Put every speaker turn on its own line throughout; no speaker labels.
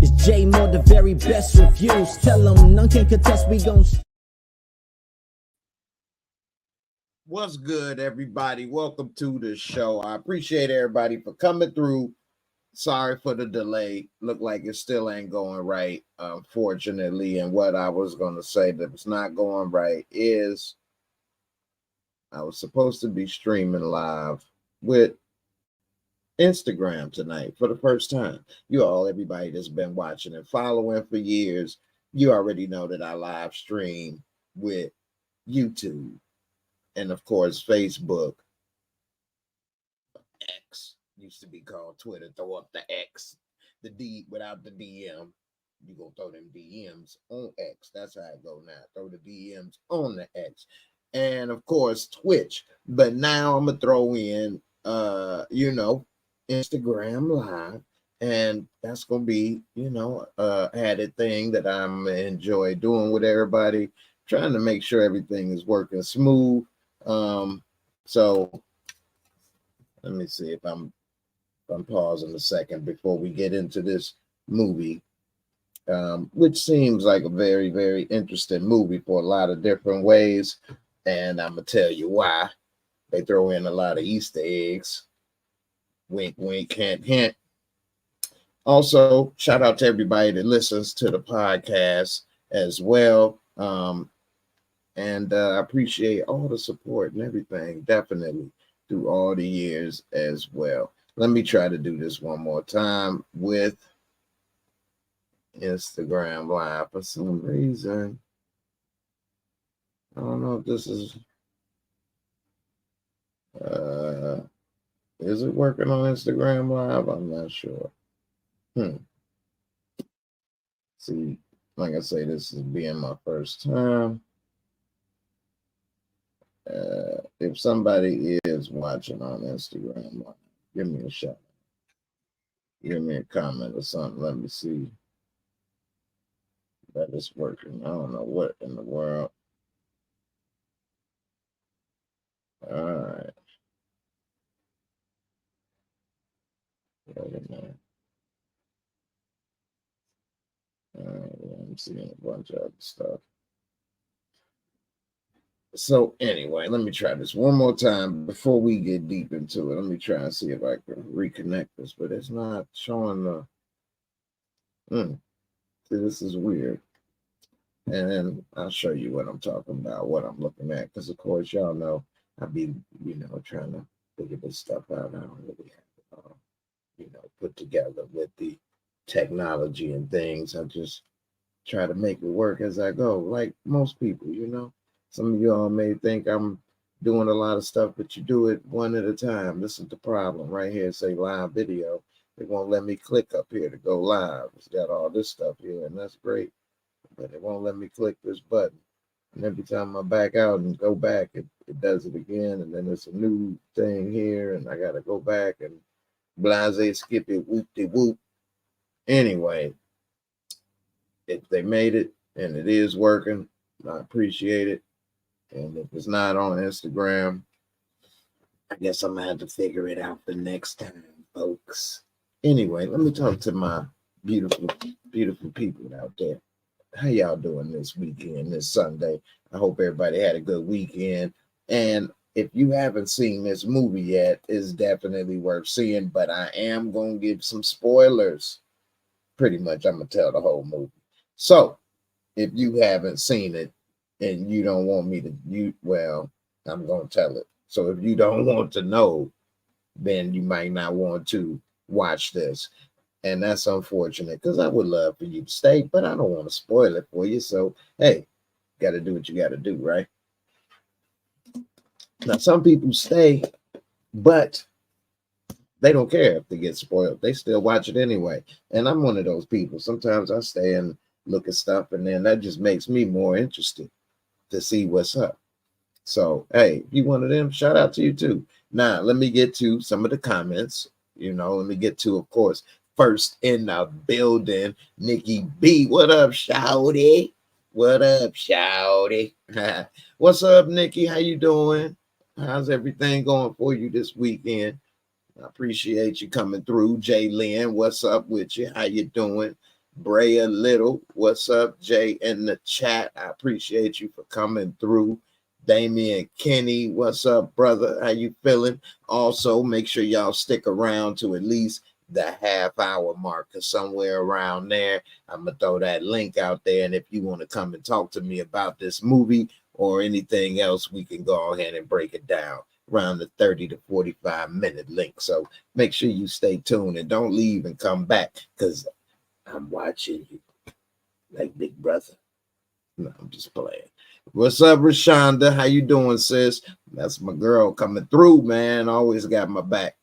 It's J Moore, the very best reviews. Tell them none can contest, we gon'
What's good, everybody? Welcome to the show. I appreciate everybody for coming through. Sorry for the delay. Look like it still ain't going right, unfortunately. And what I was going to say that was not going right is I was supposed to be streaming live with Instagram tonight for the first time. Everybody that's been watching and following for years, you already know that I live stream with YouTube and, of course, Facebook. X used to be called Twitter. Throw up the X, the D without the DM. You gonna throw them DMs on X. That's how it go now. Throw the DMs on the X. And of course Twitch. But now I'm gonna throw in Instagram Live. And that's gonna be, added thing that I'm enjoy doing with everybody, trying to make sure everything is working smooth. So let me see if I'm pausing a second before we get into this movie, which seems like a very, very interesting movie for a lot of different ways. And I'm going to tell you why. They throw in a lot of Easter eggs. Wink, wink, hint, hint. Also, shout out to everybody that listens to the podcast as well. And I appreciate all the support and everything, definitely, through all the years as well. Let me try to do this one more time with Instagram Live. For some reason, I don't know if this is it working on Instagram Live? I'm not sure. See, like I say, this is being my first time. If somebody is watching on Instagram Live, give me a shout. Give me a comment or something. Let me see that it's working. I don't know what in the world. All right. Wait a minute. All right, I'm seeing a bunch of other stuff. So anyway, let me try this one more time before we get deep into it. Let me try and see if I can reconnect this, but it's not showing the. See, this is weird. And then I'll show you what I'm talking about, what I'm looking at, because of course y'all know I be, trying to figure this stuff out. I don't really have it, put together with the technology and things. I just try to make it work as I go, like most people. Some of y'all may think I'm doing a lot of stuff, but you do it one at a time. This is the problem right here. Say live video. It won't let me click up here to go live. It's got all this stuff here, and that's great. But it won't let me click this button. And every time I back out and go back, it does it again. And then there's a new thing here, and I got to go back and blase, skip it, whoop-de-whoop. Anyway, if they made it and it is working, I appreciate it. And if it's not on Instagram, I guess I'm going to have to figure it out the next time, folks. Anyway, let me talk to my beautiful, beautiful people out there. How y'all doing this weekend, this Sunday? I hope everybody had a good weekend. And if you haven't seen this movie yet, it's definitely worth seeing. But I am going to give some spoilers. Pretty much, I'm going to tell the whole movie. So, if you haven't seen it, and you don't want me to, I'm going to tell it. So if you don't want to know, then you might not want to watch this. And that's unfortunate because I would love for you to stay, but I don't want to spoil it for you. So, hey, got to do what you got to do, right? Now, some people stay, but they don't care if they get spoiled. They still watch it anyway. And I'm one of those people. Sometimes I stay and look at stuff, and then that just makes me more interested to see what's up. So, hey, if you one of them, shout out to you too. Now, let me get to some of the comments. Let me get to, of course, first in the building, Nikki B. What up, shawty? What up, shawty? What's up, Nikki? How you doing? How's everything going for you this weekend? I appreciate you coming through. Jay Lynn, what's up with you? How you doing? Brea Little, what's up? Jay in the chat. I appreciate you for coming through. Damian Kenny, what's up, brother? How you feeling? Also, make sure y'all stick around to at least the half-hour mark, or somewhere around there. I'm gonna throw that link out there, and if you want to come and talk to me about this movie or anything else, we can go ahead and break it down around the 30 to 45-minute link. So make sure you stay tuned and don't leave and come back, because I'm watching you like Big Brother. No, I'm just playing. What's up, Rashonda? How you doing, sis? That's my girl coming through, man. Always got my back.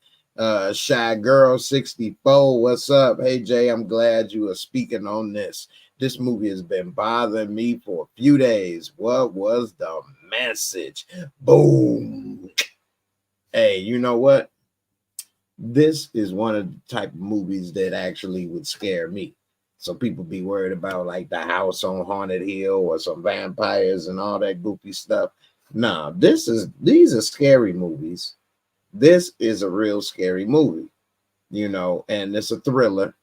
Shy Girl 64, what's up? Hey, Jay, I'm glad you are speaking on this. This movie has been bothering me for a few days. What was the message? Boom. Hey, you know what? This is one of the type of movies that actually would scare me. So people be worried about like the house on Haunted Hill or some vampires and all that goofy stuff. Nah, these are scary movies. This is a real scary movie, you know, and it's a thriller.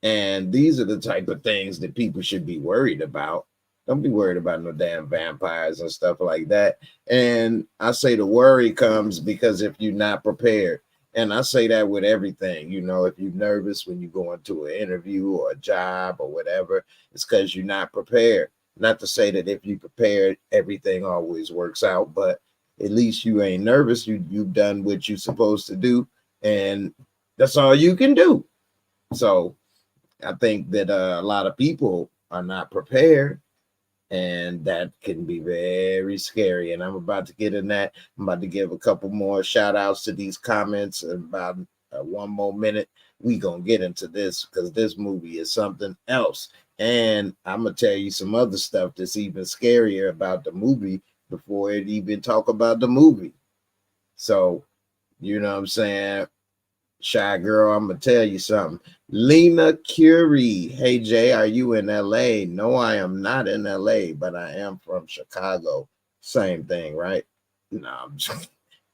And these are the type of things that people should be worried about. Don't be worried about no damn vampires and stuff like that. And I say the worry comes because if you're not prepared, and I say that with everything, you know, if you're nervous when you go into an interview or a job or whatever, it's because you're not prepared. Not to say that if you prepared, everything always works out, but at least you ain't nervous. You've done what you're supposed to do, and that's all you can do. So I think that a lot of people are not prepared, and that can be very scary. And I'm about to get in that. I'm about to give a couple more shout outs to these comments. In about one more minute, we gonna get into this, because this movie is something else. And I'm gonna tell you some other stuff that's even scarier about the movie before it even talk about the movie. So, you know what I'm saying? Shy Girl, I'm gonna tell you something. Lena Curie, hey Jay, are you in LA? No, I am not in LA, but I am from Chicago. Same thing, right? No,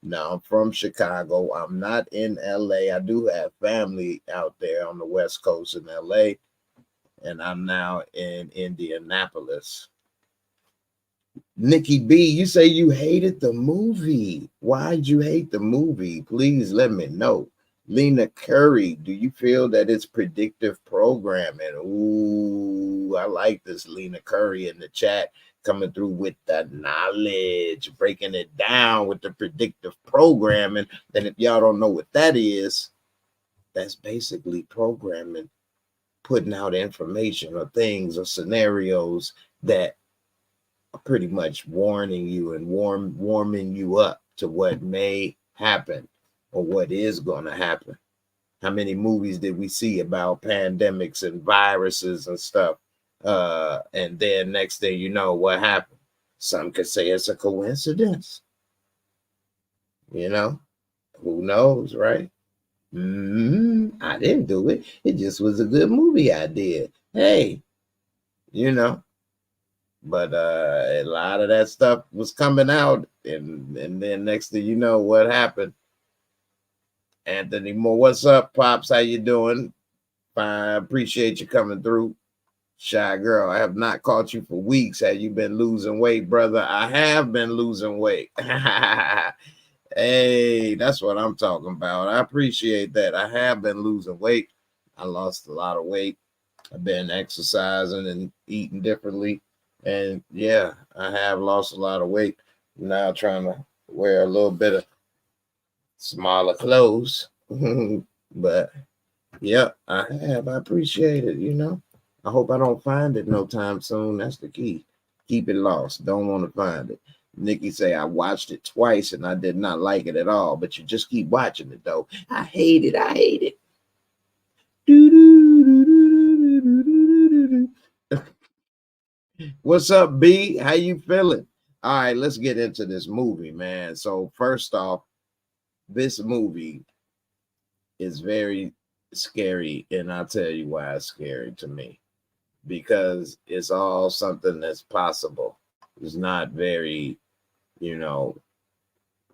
no, I'm from Chicago. I'm not in LA. I do have family out there on the West Coast in LA, and I'm now in Indianapolis. Nikki B, you say you hated the movie. Why'd you hate the movie? Please let me know. Lena Curry, do you feel that it's predictive programming? Ooh, I like this Lena Curry in the chat, coming through with that knowledge, breaking it down with the predictive programming. Then if y'all don't know what that is, that's basically programming, putting out information or things or scenarios that are pretty much warning you and warming you up to what may happen or what is going to happen. How many movies did we see about pandemics and viruses and stuff? And then next thing you know, what happened? Some could say it's a coincidence. You know, who knows, right? I didn't do it. It just was a good movie I did. Hey, you know. But a lot of that stuff was coming out, and then next thing you know, what happened? Anthony Moore, what's up, Pops? How you doing? Fine, appreciate you coming through. Shy Girl, I have not caught you for weeks. Have you been losing weight, brother? I have been losing weight. Hey, that's what I'm talking about. I appreciate that. I have been losing weight. I lost a lot of weight. I've been exercising and eating differently. And yeah, I have lost a lot of weight. Now trying to wear a little bit of smaller clothes. But yeah, I have. I appreciate it, you know. I hope I don't find it no time soon. That's the key. Keep it lost. Don't want to find it. Nikki say, I watched it twice and I did not like it at all, but you just keep watching it though. I hate it. I hate it. What's up, B? How you feeling? All right, let's get into this movie, man. So first off, this movie is very scary, and I'll tell you why it's scary to me. Because it's all something that's possible. It's not very, you know,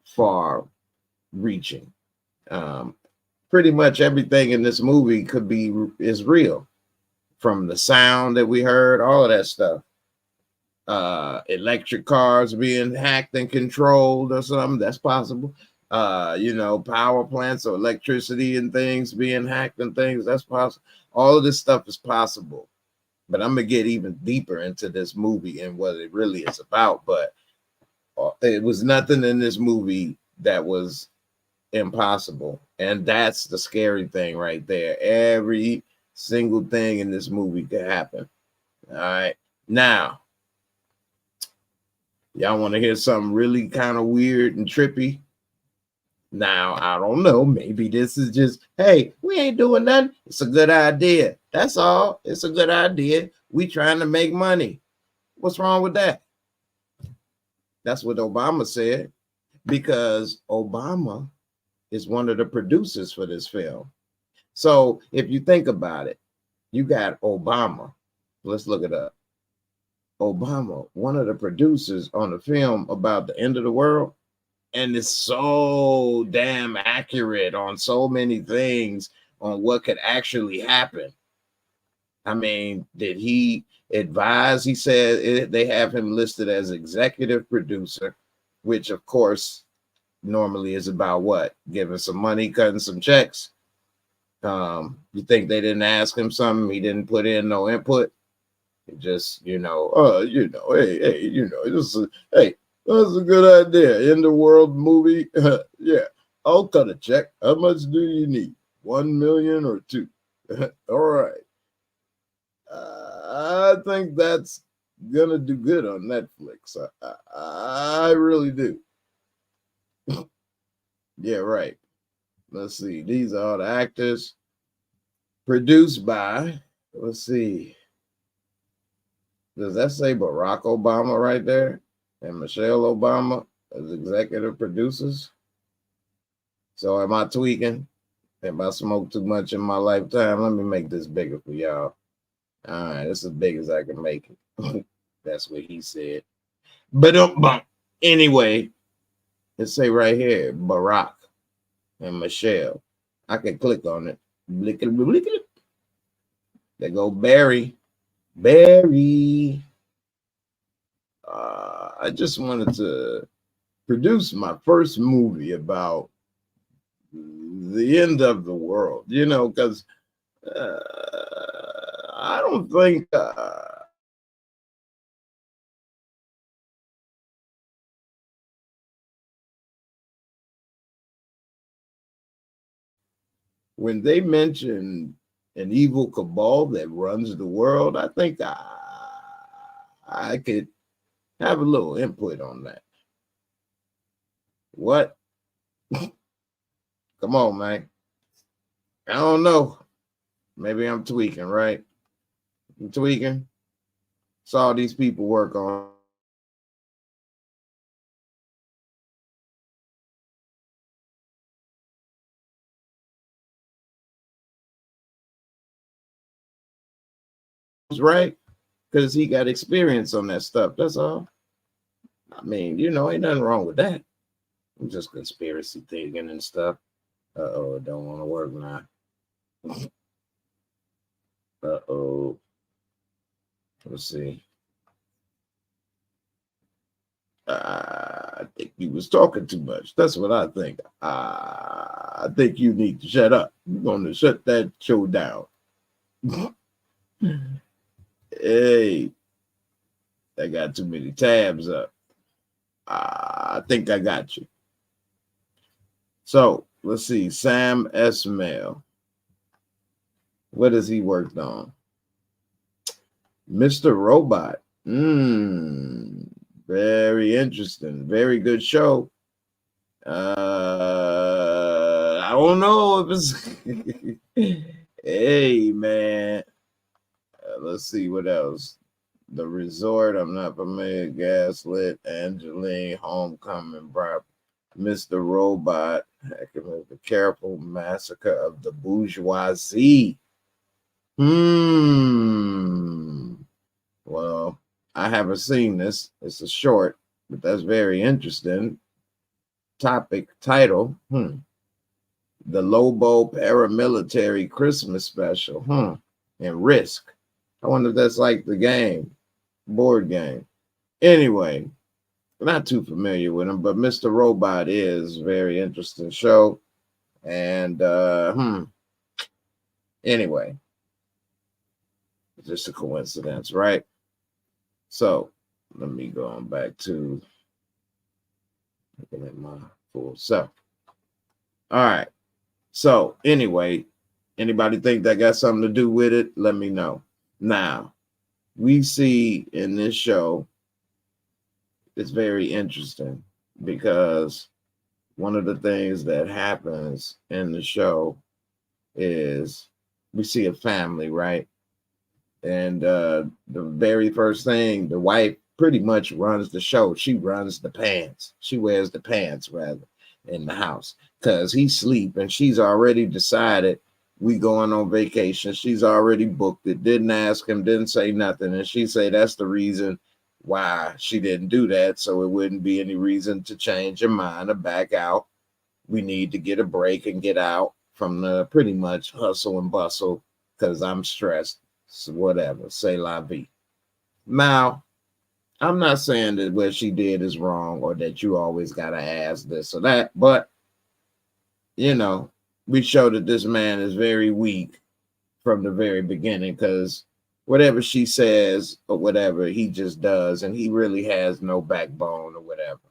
far reaching. Pretty much everything in this movie is real. from the sound that we heard, all of that stuff. Electric cars being hacked and controlled or something, that's possible. You know, power plants or electricity and things being hacked and things, that's possible. All of this stuff is possible. But I'm gonna get even deeper into this movie and what it really is about. But it was nothing in this movie that was impossible, and that's the scary thing right there. Every single thing in this movie could happen. All right, now y'all want to hear something really kind of weird and trippy? Now, I don't know. Maybe this is just, hey, we ain't doing nothing. It's a good idea. That's all. It's a good idea. We trying to make money. What's wrong with that? That's what Obama said, because Obama is one of the producers for this film. So if you think about it, you got Obama. Let's look it up. Obama, one of the producers on the film about the end of the world. And it's so damn accurate on so many things on what could actually happen. I mean, did he advise? He said they have him listed as executive producer, which of course normally is about what? Giving some money, cutting some checks. You think they didn't ask him something? He didn't put in no input. It just, hey, hey, that's a good idea. In the world movie. Yeah, I'll cut a check. How much do you need? 1 million or 2? All right. I think that's gonna do good on Netflix. I really do. Yeah, right. Let's see. These are all the actors. Produced by, let's see. Does that say Barack Obama right there? And Michelle Obama as executive producers? So am I tweaking? If I smoke too much in my lifetime, let me make this bigger for y'all. All right, it's as big as I can make it. That's what he said. But anyway, let's say right here, Barack and Michelle. I can click on it. Blickety, blickety. There go Barry. Barry. I just wanted to produce my first movie about the end of the world, you know, because I don't think when they mention an evil cabal that runs the world, I think I could have a little input on that. What? Come on, man. I don't know. Maybe I'm tweaking, right? I'm tweaking. Saw these people work on. Right? Because he got experience on that stuff. That's all. I mean, you know, ain't nothing wrong with that. I'm just conspiracy thinking and stuff. Uh-oh, it don't want to work now. Uh-oh. Let's see. I think you was talking too much. That's what I think. I think you need to shut up. You're going to shut that show down. Hey, I got too many tabs up. I think I got you. So let's see. Sam Esmail. What has he worked on? Mr. Robot. Very interesting. Very good show. I don't know if it's. Hey, man. Let's see what else. The Resort. I'm not familiar. Gaslit. Angeline. Homecoming. Mr. Robot. The Careful Massacre of the Bourgeoisie. Well, I haven't seen this. It's a short, but that's very interesting. Topic title. The Lobo Paramilitary Christmas Special. And Risk. I wonder if that's like the game, board game. Anyway, not too familiar with him, but Mr. Robot is a very interesting show. And anyway, it's just a coincidence, right? So let me go on back to looking at my full self. All right. So anyway, anybody think that got something to do with it? Let me know. Now, we see in this show, it's very interesting because one of the things that happens in the show is we see a family, right? And the very first thing, the wife pretty much runs the show. She runs the pants. She wears the pants rather in the house because he's asleep and she's already decided we going on vacation. She's already booked it. Didn't ask him, didn't say nothing. And she say that's the reason why she didn't do that. So it wouldn't be any reason to change your mind or back out. We need to get a break and get out from the pretty much hustle and bustle because I'm stressed. So whatever, say la vie. Now, I'm not saying that what she did is wrong or that you always got to ask this or that, but, you know, we show that this man is very weak from the very beginning because whatever she says or whatever, he just does, and he really has no backbone or whatever.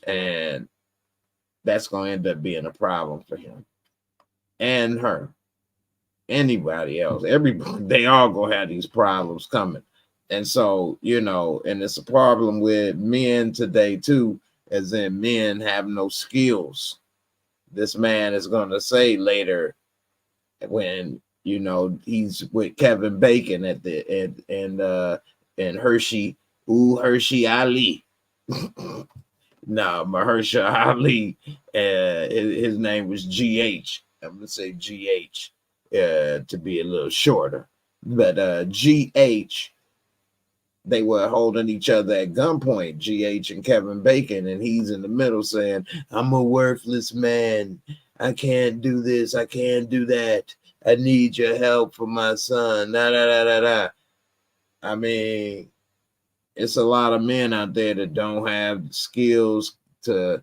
And that's going to end up being a problem for him and her. Anybody else, everybody, they all gonna have these problems coming. And so, you know, and it's a problem with men today too, as in men have no skills. This man is gonna say later when, you know, he's with Kevin Bacon at the and Hershey, Hershey Ali. No, Mahershala Ali, his name was GH. I'm gonna say GH to be a little shorter, but GH, they were holding each other at gunpoint, GH and Kevin Bacon, and he's in the middle saying, "I'm a worthless man. I can't do this. I can't do that. I need your help for my son." Da da da da da. I mean, it's a lot of men out there that don't have the skills to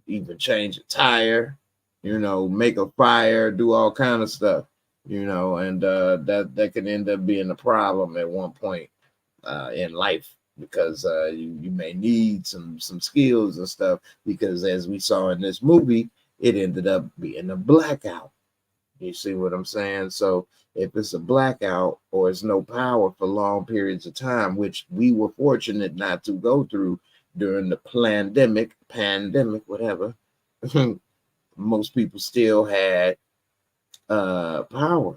even change a tire, you know, make a fire, do all kind of stuff, you know, and that can end up being a problem at one point in life because you may need some skills and stuff because as we saw in this movie, it ended up being a blackout. You see what I'm saying? So if it's a blackout or it's no power for long periods of time, which we were fortunate not to go through during the pandemic, whatever, most people still had power.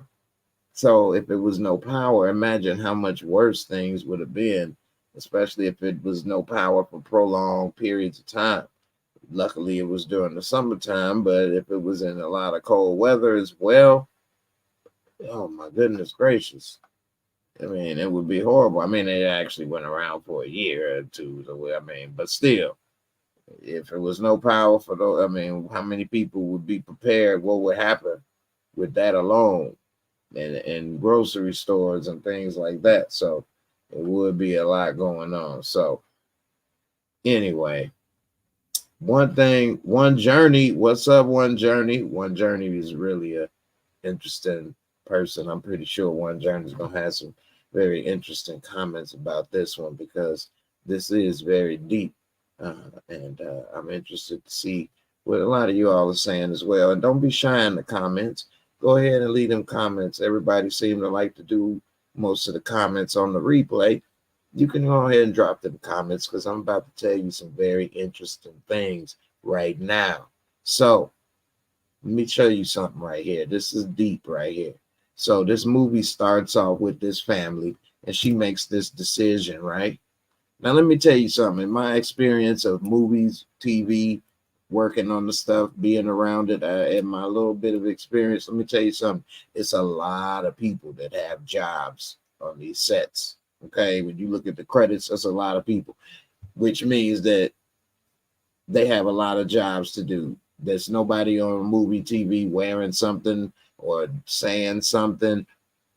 So if it was no power, imagine how much worse things would have been, especially if it was no power for prolonged periods of time. Luckily, it was during the summertime, but if it was in a lot of cold weather as well, oh my goodness gracious. I mean, it would be horrible. I mean, it actually went around for a year or two. So, I mean, but still, if it was no power for those, I mean, how many people would be prepared? What would happen with that alone? And grocery stores and things like that. So it would be a lot going on. So anyway, One Journey. What's up, One Journey? One Journey is really a interesting person. I'm pretty sure One Journey is gonna have some very interesting comments about this one because this is very deep, and I'm interested to see what a lot of you all are saying as well. And don't be shy in the comments. Go ahead and leave them comments. Everybody seems to like to do most of the comments on the replay. You can go ahead and drop them comments because I'm about to tell you some very interesting things right now. So let me show you something right here. This is deep right here. So this movie starts off with this family and she makes this decision, right? Now, let me tell you something. In my experience of movies, TV, working on the stuff, being around it, and my little bit of experience, let me tell you something. It's a lot of people that have jobs on these sets. Okay, when you look at the credits, that's a lot of people, which means that they have a lot of jobs to do. There's nobody on movie, TV wearing something or saying something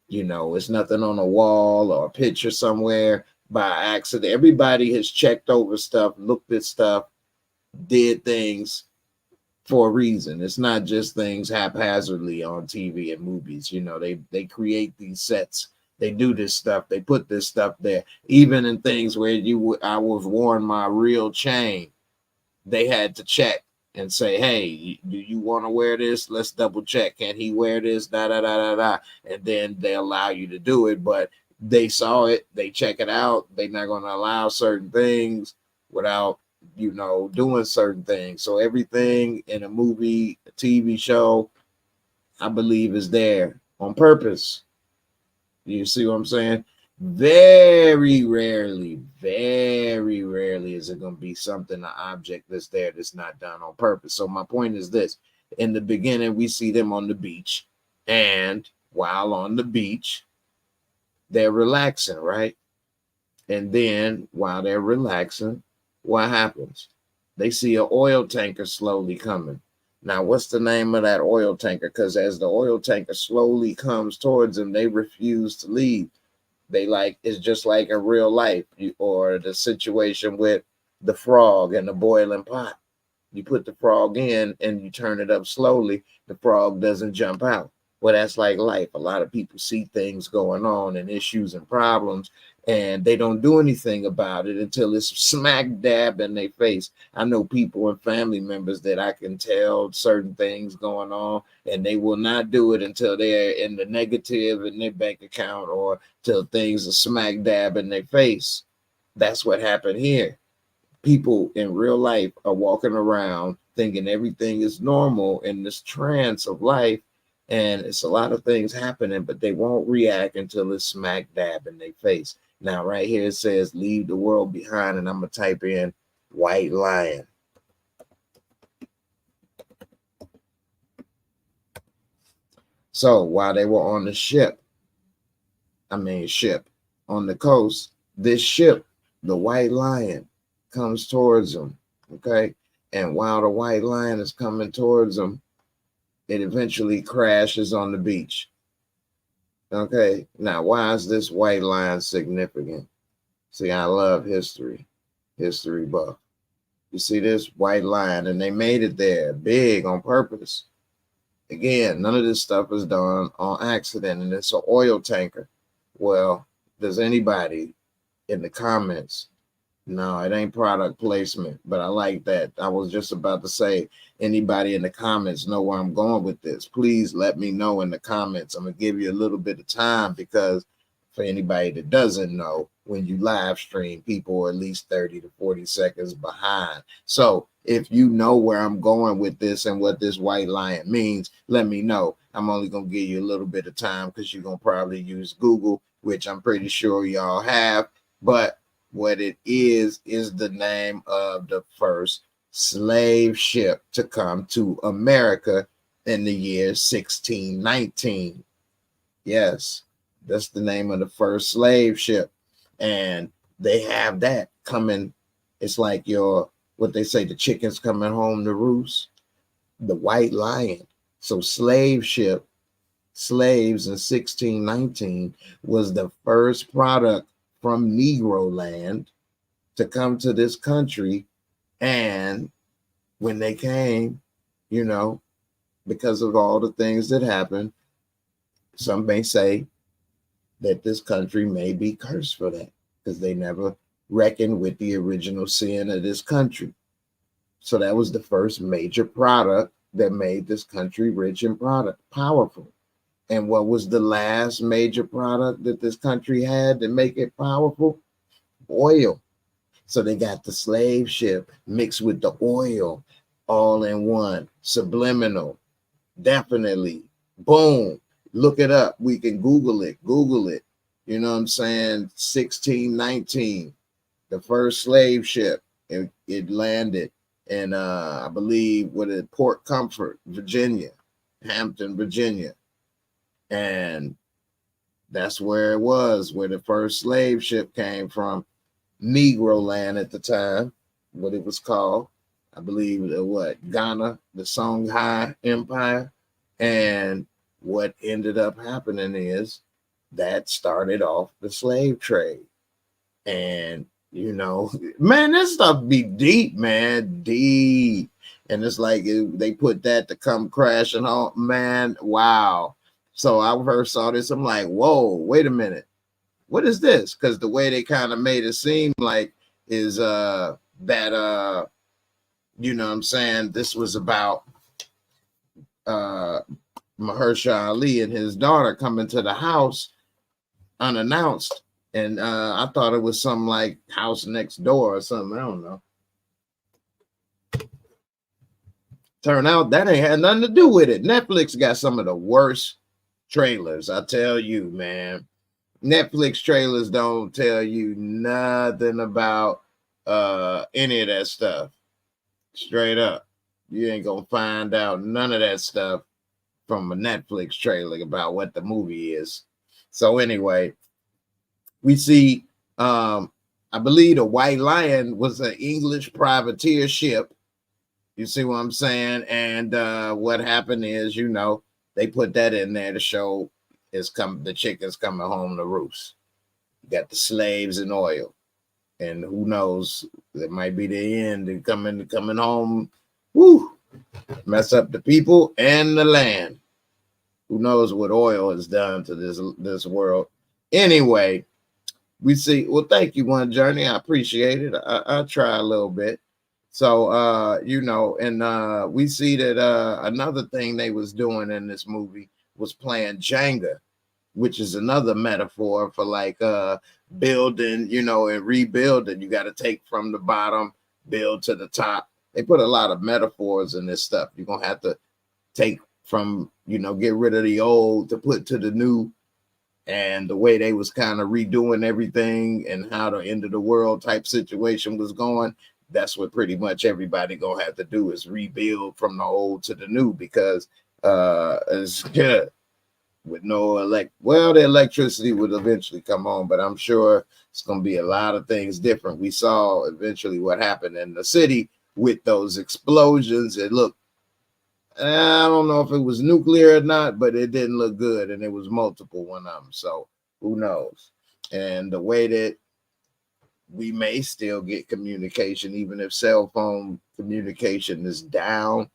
You know, it's nothing on a wall or a picture somewhere by accident. Everybody has checked over stuff, looked at stuff, did things for a reason. It's not just things haphazardly on TV and movies. You know, they create these sets. They do this stuff. They put this stuff there. Even in things where I was worn my real chain, they had to check and say, hey, do you want to wear this? Let's double check. Can he wear this? Da da da da da. And then they allow you to do it. But they saw it. They check it out. They're not going to allow certain things without, you know, doing certain things. So everything in a movie, a TV show, I believe is there on purpose. You see what I'm saying? Very rarely is it going to be something, an object that's there that's not done on purpose. So my point is this. In the beginning, we see them on the beach. And while on the beach, they're relaxing, right? And then while they're relaxing, what happens? They see an oil tanker slowly coming. Now, what's the name of that oil tanker? Because as the oil tanker slowly comes towards them, they refuse to leave. They like, it's just like in real life, or the situation with the frog and the boiling pot. You put the frog in and you turn it up slowly, the frog doesn't jump out. Well, that's like life. A lot of people see things going on and issues and problems, and they don't do anything about it until it's smack dab in their face. I know people and family members that I can tell certain things going on, and they will not do it until they're in the negative in their bank account or till things are smack dab in their face. That's what happened here. People in real life are walking around thinking everything is normal in this trance of life, and it's a lot of things happening, but they won't react until it's smack dab in their face. Now, right here it says leave the world behind, and I'm gonna type in white lion. So while they were on the ship on the coast, this ship, the white lion, comes towards them. Okay. And while the white lion is coming towards them, it eventually crashes on the beach. Okay. Now, why is this white lion significant? See, I love history buff. You see this white lion, and they made it there big on purpose. Again, none of this stuff is done on accident, and it's an oil tanker. Well, does anybody in the comments? No, it ain't product placement, but I like that. I was just about to say, anybody in the comments know where I'm going with this? Please let me know in the comments. I'm going to give you a little bit of time, because for anybody that doesn't know, when you live stream, people are at least 30 to 40 seconds behind. So if you know where I'm going with this and what this white lion means, let me know. I'm only going to give you a little bit of time because you're going to probably use Google, which I'm pretty sure y'all have. But what it is the name of the first slave ship to come to America in the year 1619. Yes, that's the name of the first slave ship. And they have that coming. It's like what they say, the chickens coming home to roost. The white lion. So slave ship, slaves in 1619 was the first product from Negro land to come to this country. And when they came, you know, because of all the things that happened, some may say that this country may be cursed for that, because they never reckoned with the original sin of this country. So that was the first major product that made this country rich and powerful. And what was the last major product that this country had to make it powerful? Oil. So they got the slave ship mixed with the oil all in one. Subliminal. Definitely. Boom. Look it up. We can Google it. You know what I'm saying? 1619, the first slave ship. It landed in, I believe, Port Comfort, Virginia, Hampton, Virginia. And that's where it was, where the first slave ship came from. Negro land at the time, what it was called. I believe Ghana, the Songhai Empire. And what ended up happening is that started off the slave trade. And, you know, man, this stuff be deep, man, deep. And it's like they put that to come crashing home, man. Wow. So I first saw this, I'm like, whoa, wait a minute. What is this? Because the way they kind of made it seem like is that you know what I'm saying, this was about Mahershala Ali and his daughter coming to the house unannounced. And I thought it was some like house next door or something. I don't know. Turn out that ain't had nothing to do with it. Netflix got some of the worst trailers. I tell you, man. Netflix trailers don't tell you nothing about any of that stuff. Straight up. You ain't gonna find out none of that stuff from a Netflix trailer about what the movie is. So anyway, we see I believe the White Lion was an English privateer ship. You see what I'm saying? And what happened is, you know, they put that in there to show the chicken's coming home to roost. You got the slaves and oil. And who knows, it might be the end and coming home, woo, mess up the people and the land. Who knows what oil has done to this world. Anyway, we see, well, thank you, One Journey. I appreciate it. I try a little bit. So, you know, and we see that another thing they was doing in this movie was playing Jenga, which is another metaphor for like building, you know, and rebuilding. You got to take from the bottom, build to the top. They put a lot of metaphors in this stuff. You're going to have to take from, you know, get rid of the old to put to the new. And the way they was kind of redoing everything and how the end of the world type situation was going, that's what pretty much everybody gonna have to do is rebuild from the old to the new, because it's good with no the electricity would eventually come on, but I'm sure it's gonna be a lot of things different. We saw eventually what happened in the city with those explosions. It looked, I don't know if it was nuclear or not, but it didn't look good, and it was multiple one of them. So who knows? And the way that we may still get communication, even if cell phone communication is down.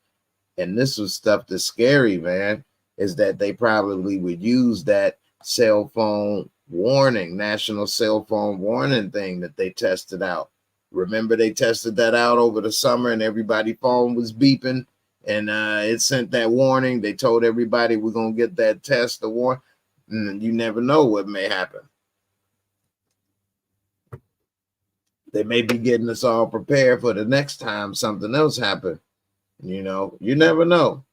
And this was stuff that's scary, man, is that they probably would use that cell phone warning, national cell phone warning thing that they tested out. Remember, they tested that out over the summer and everybody's phone was beeping, and it sent that warning. They told everybody we're going to get that test, the warning. And you never know what may happen. They may be getting us all prepared for the next time something else happens. You know, you never know.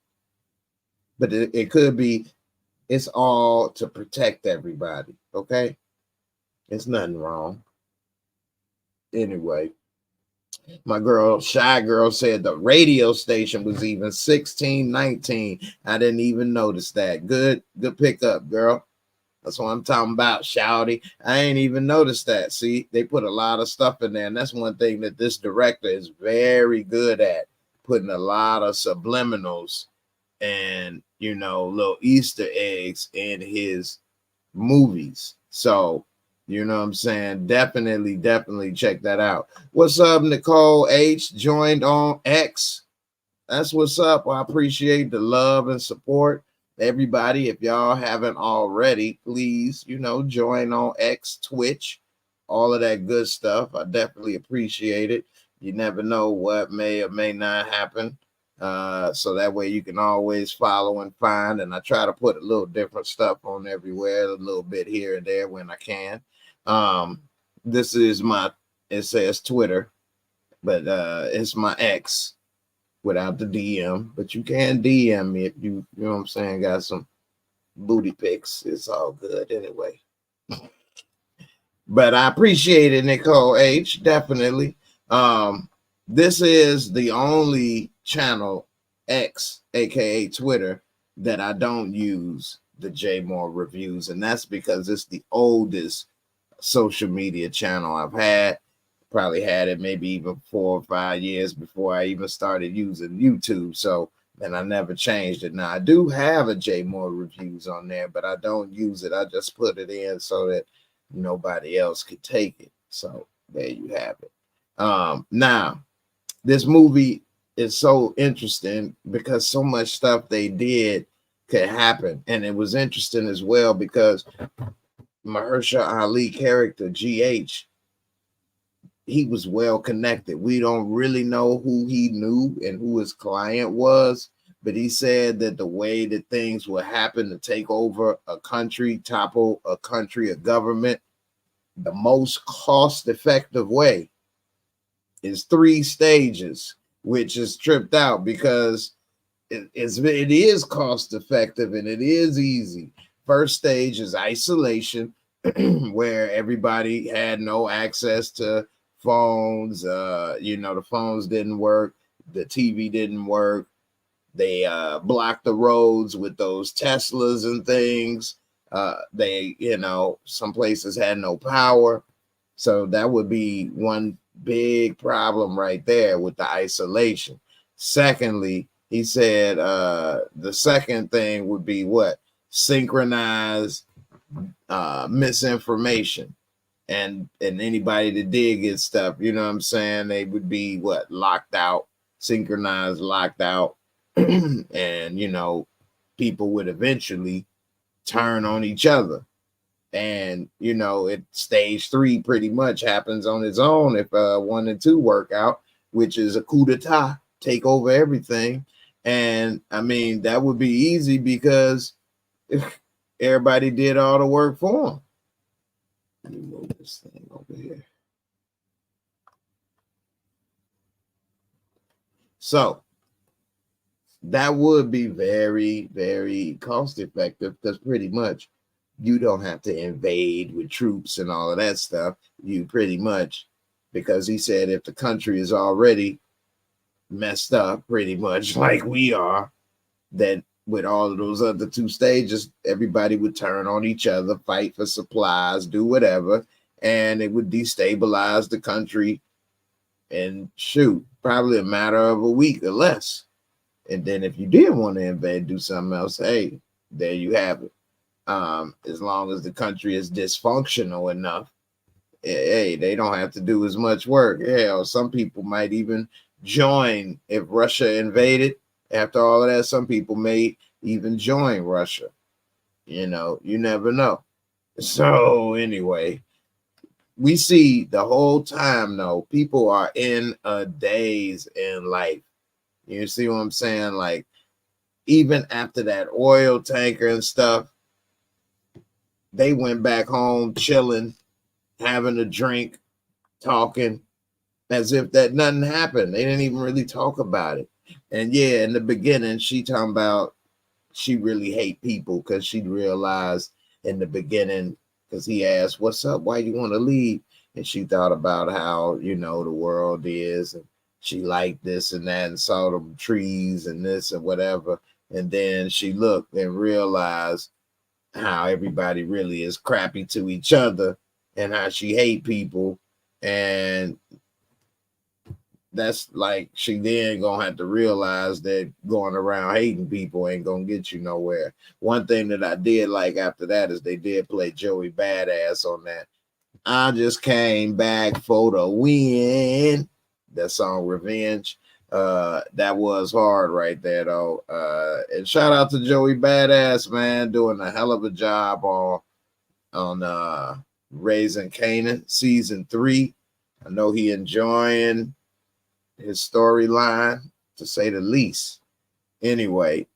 But it could be, it's all to protect everybody, okay? It's nothing wrong. Anyway, my girl, Shy Girl, said the radio station was even 1619. I didn't even notice that. Good pickup, girl. That's what I'm talking about, Shouty. I ain't even noticed that. See, they put a lot of stuff in there, and that's one thing that this director is very good at, putting a lot of subliminals and, you know, little Easter eggs in his movies. So, you know what I'm saying? Definitely check that out. What's up, Nicole H? Joined on X. That's what's up. I appreciate the love and support. Everybody, if y'all haven't already, please, you know, join on X, Twitch, all of that good stuff. I definitely appreciate it. You never know what may or may not happen. So that way you can always follow and find. And I try to put a little different stuff on everywhere, a little bit here and there when I can. This is it says Twitter, but it's my X. Without the DM, but you can DM me if you know what I'm saying, got some booty pics. It's all good anyway. But I appreciate it, Nicole H. Definitely. This is the only channel, X, aka Twitter, that I don't use the J Moore reviews, and that's because it's the oldest social media channel I've had. Probably had it maybe even 4 or 5 years before I even started using YouTube. So and I never changed it. Now I do have a J Moore Reviews on there, but I don't use it. I just put it in so that nobody else could take it. So there you have it. Now this movie is so interesting because so much stuff they did could happen, and it was interesting as well because Mahershala Ali character GH, he was well connected. We don't really know who he knew and who his client was, but he said that the way that things would happen to take over a country, topple a country, a government, the most cost-effective way is 3 stages, which is tripped out because it is cost-effective and it is easy. First stage is isolation, where everybody had no access to phones. The phones didn't work, the TV didn't work. They blocked the roads with those Teslas and things. Some places had no power. So that would be one big problem right there with the isolation. Secondly, he said the second thing would be what? Synchronized misinformation. And anybody that did get stuff, you know what I'm saying, they would be what? Locked out, synchronized, locked out. And people would eventually turn on each other. And stage 3 pretty much happens on its own if 1 and 2 work out, which is a coup d'etat, take over everything. And I mean, that would be easy because everybody did all the work for them. Let me move this thing over here. So that would be very, very cost effective because pretty much you don't have to invade with troops and all of that stuff. You pretty much, because he said if the country is already messed up pretty much like we are, then with all of those other 2 stages, everybody would turn on each other, fight for supplies, do whatever, and it would destabilize the country and shoot, probably a matter of a week or less. And then if you did want to invade, do something else, hey, there you have it. As long as the country is dysfunctional enough, hey, they don't have to do as much work. Hell, some people might even join if Russia invaded. After all of that, some people may even join Russia. You never know. So anyway, we see the whole time, though, people are in a daze in life. You see what I'm saying? Like, even after that oil tanker and stuff, they went back home chilling, having a drink, talking, as if that nothing happened. They didn't even really talk about it. And yeah, in the beginning, she talking about she really hate people because she realized in the beginning, because he asked, what's up? Why you want to leave? And she thought about how, the world is. And she liked this and that and saw them trees and this and whatever. And then she looked and realized how everybody really is crappy to each other and how she hate people. And that's like, she then gonna have to realize that going around hating people ain't gonna get you nowhere. One thing that I did like after that is they did play Joey Badass on that. I just came back for the win. That song Revenge. That was hard right there though. And shout out to Joey Badass, man, doing a hell of a job on Raising Canaan season 3. I know he enjoying his storyline, to say the least. Anyway,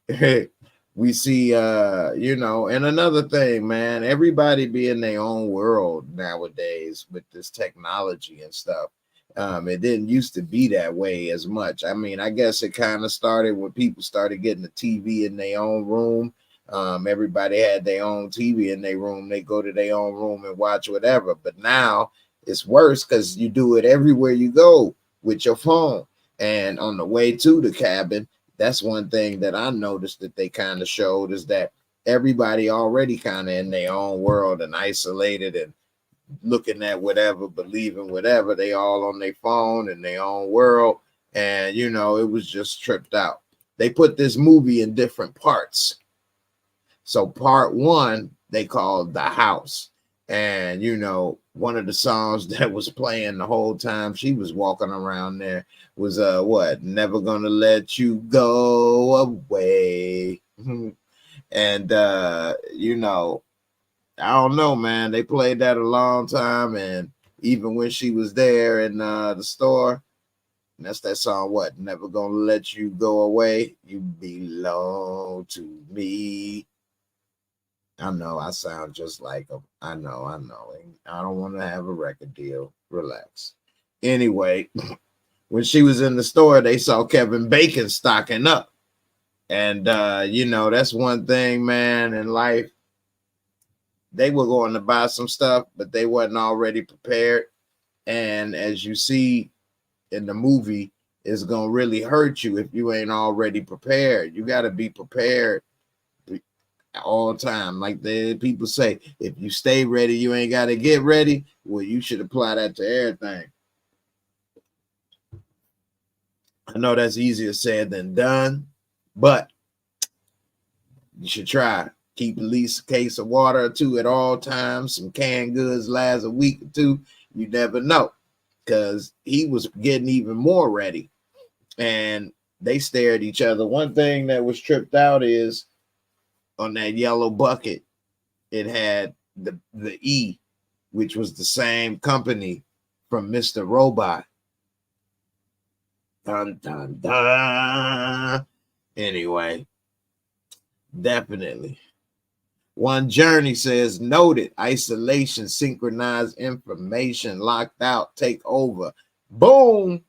we see and another thing, man, everybody be in their own world nowadays with this technology and stuff. It didn't used to be that way as much. I mean, I guess it kind of started when people started getting a TV in their own room. Everybody had their own TV in their room. They go to their own room and watch whatever. But now it's worse because you do it everywhere you go with your phone. And on the way to the cabin, that's one thing that I noticed that they kind of showed is that everybody already kind of in their own world and isolated and looking at whatever, believing whatever. They all on their phone in their own world. And, it was just tripped out. they put this movie in different parts. So part one, they called The House. And, you know, one of the songs that was playing the whole time she was walking around there was, what? Never Gonna Let You Go Away. And, you know, I don't know, man. They played that a long time. And even when she was there in the store, and that's that song, what? Never Gonna Let You Go Away. You belong to me. I know I sound just like them. I know. I don't want to have a record deal. Relax. Anyway, when she was in the store, they saw Kevin Bacon stocking up. And, you know, that's one thing, man, in life. They were going to buy some stuff, but they wasn't already prepared. And as you see in the movie, it's going to really hurt you if you ain't already prepared. You got to be prepared all the time. Like the people say, if you stay ready, you ain't got to get ready. Well, you should apply that to everything. I know that's easier said than done, but you should try. Keep at least a case of water or two at all times. Some canned goods last a week or two. You never know, because he was getting even more ready. And they stare at each other. One thing that was tripped out is on that yellow bucket, it had the E, which was the same company from Mr. Robot. Dun, dun, dun. Anyway, definitely. One Journey says, noted, isolation, synchronized information, locked out, take over. Boom.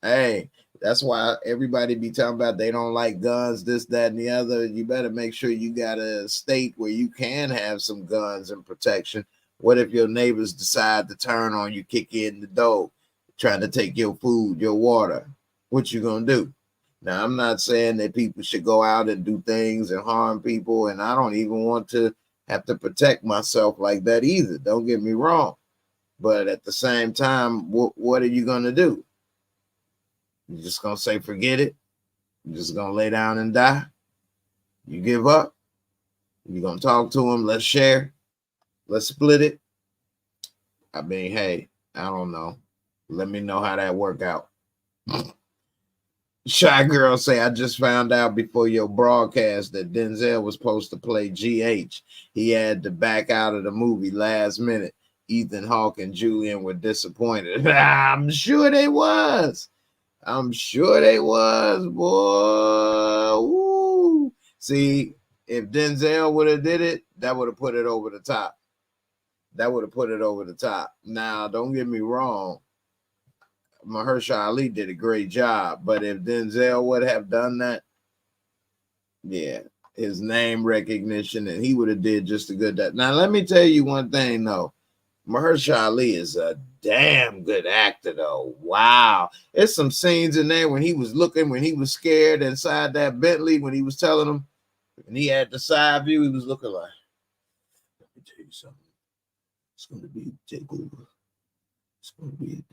Hey, that's why everybody be talking about they don't like guns, this, that, and the other. You better make sure you got a state where you can have some guns and protection. What if your neighbors decide to turn on you, kick you in the door, trying to take your food, your water? What you gonna do? Now, I'm not saying that people should go out and do things and harm people, and I don't even want to have to protect myself like that either. Don't get me wrong. But at the same time, what are you gonna do? You're just going to say, forget it? You're just going to lay down and die? You give up? You're going to talk to him? Let's share? Let's split it? I mean, hey, I don't know. Let me know how that work out. Shy Girl say, I just found out before your broadcast that Denzel was supposed to play GH. He had to back out of the movie last minute. Ethan Hawke and Julian were disappointed. I'm sure they was. I'm sure they was, boy. Woo. See, if Denzel would have did it, that would have put it over the top. That would have put it over the top. Now, don't get me wrong. Mahershala Ali did a great job, but if Denzel would have done that, yeah, his name recognition, and he would have did just a good that. Now, let me tell you one thing, though. Mahershala Ali is a damn good actor, though. Wow. There's some scenes in there when he was looking, when he was scared inside that Bentley, when he was telling him, and he had the side view, he was looking like, let me tell you something. It's going to be a takeover. It's going to be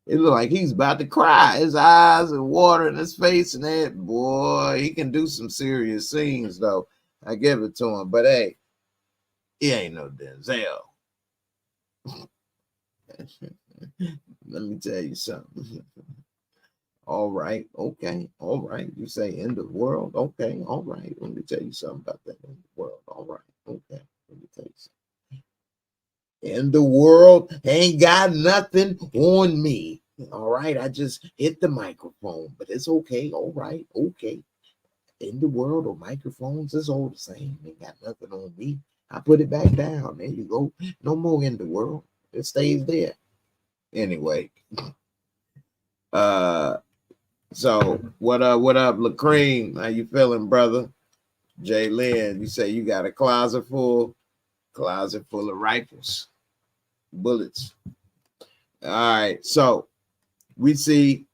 it looked like he's about to cry. His eyes and water in his face and that. Boy, he can do some serious scenes, though. I give it to him. But, hey, he ain't no Denzel. Let me tell you something. All right, okay, all right. You say end of world, okay, all right. Let me tell you something about that end of world. All right, okay. Let me tell you something. End the world ain't got nothing on me. All right, I just hit the microphone, but it's okay. All right, okay. In the world or microphones, it's all the same. Ain't got nothing on me. I put it back down. There you go. No more in the world. It stays there. Anyway. So what up, LaCream? How you feeling, brother? Jay Lynn, you say you got a closet full of rifles, bullets. All right, so we see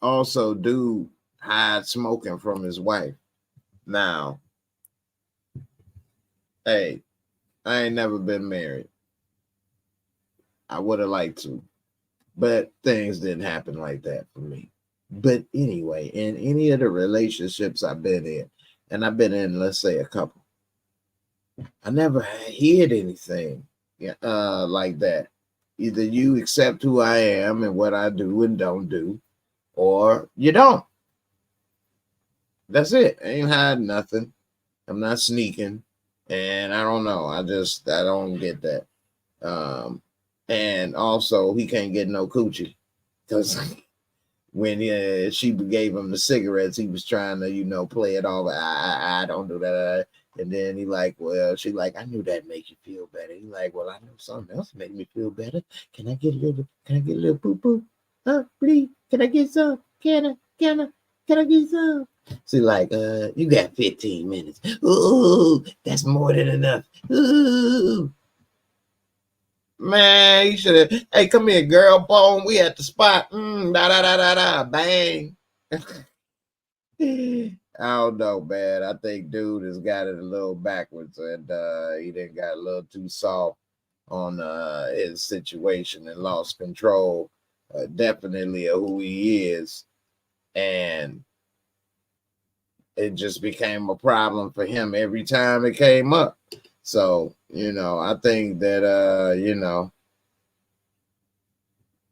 also dude hide smoking from his wife. Now, hey, I ain't never been married. I would have liked to, but things didn't happen like that for me. But anyway, in any of the relationships I've been in, and I've been in, let's say, a couple, I never heard anything like that. Either you accept who I am and what I do and don't do, or you don't. That's it. I ain't hiding nothing. I'm not sneaking. And I don't know. I don't get that. And also, he can't get no coochie because when she gave him the cigarettes, he was trying to, play it off. I don't do that. And then he like, well, she like, I knew that make you feel better. He like, well, I know something else make me feel better. Can I get a little poo poo? Huh, please? Can I get some? Can I get some? So like, you got 15 minutes. Ooh, that's more than enough. Ooh. Man, you should have. Hey, come here, girl. Bone. We at the spot. Da. Bang. I don't know, man. I think dude has got it a little backwards, and he done got a little too soft on his situation and lost control, definitely, of who he is, and it just became a problem for him every time it came up. So, I think that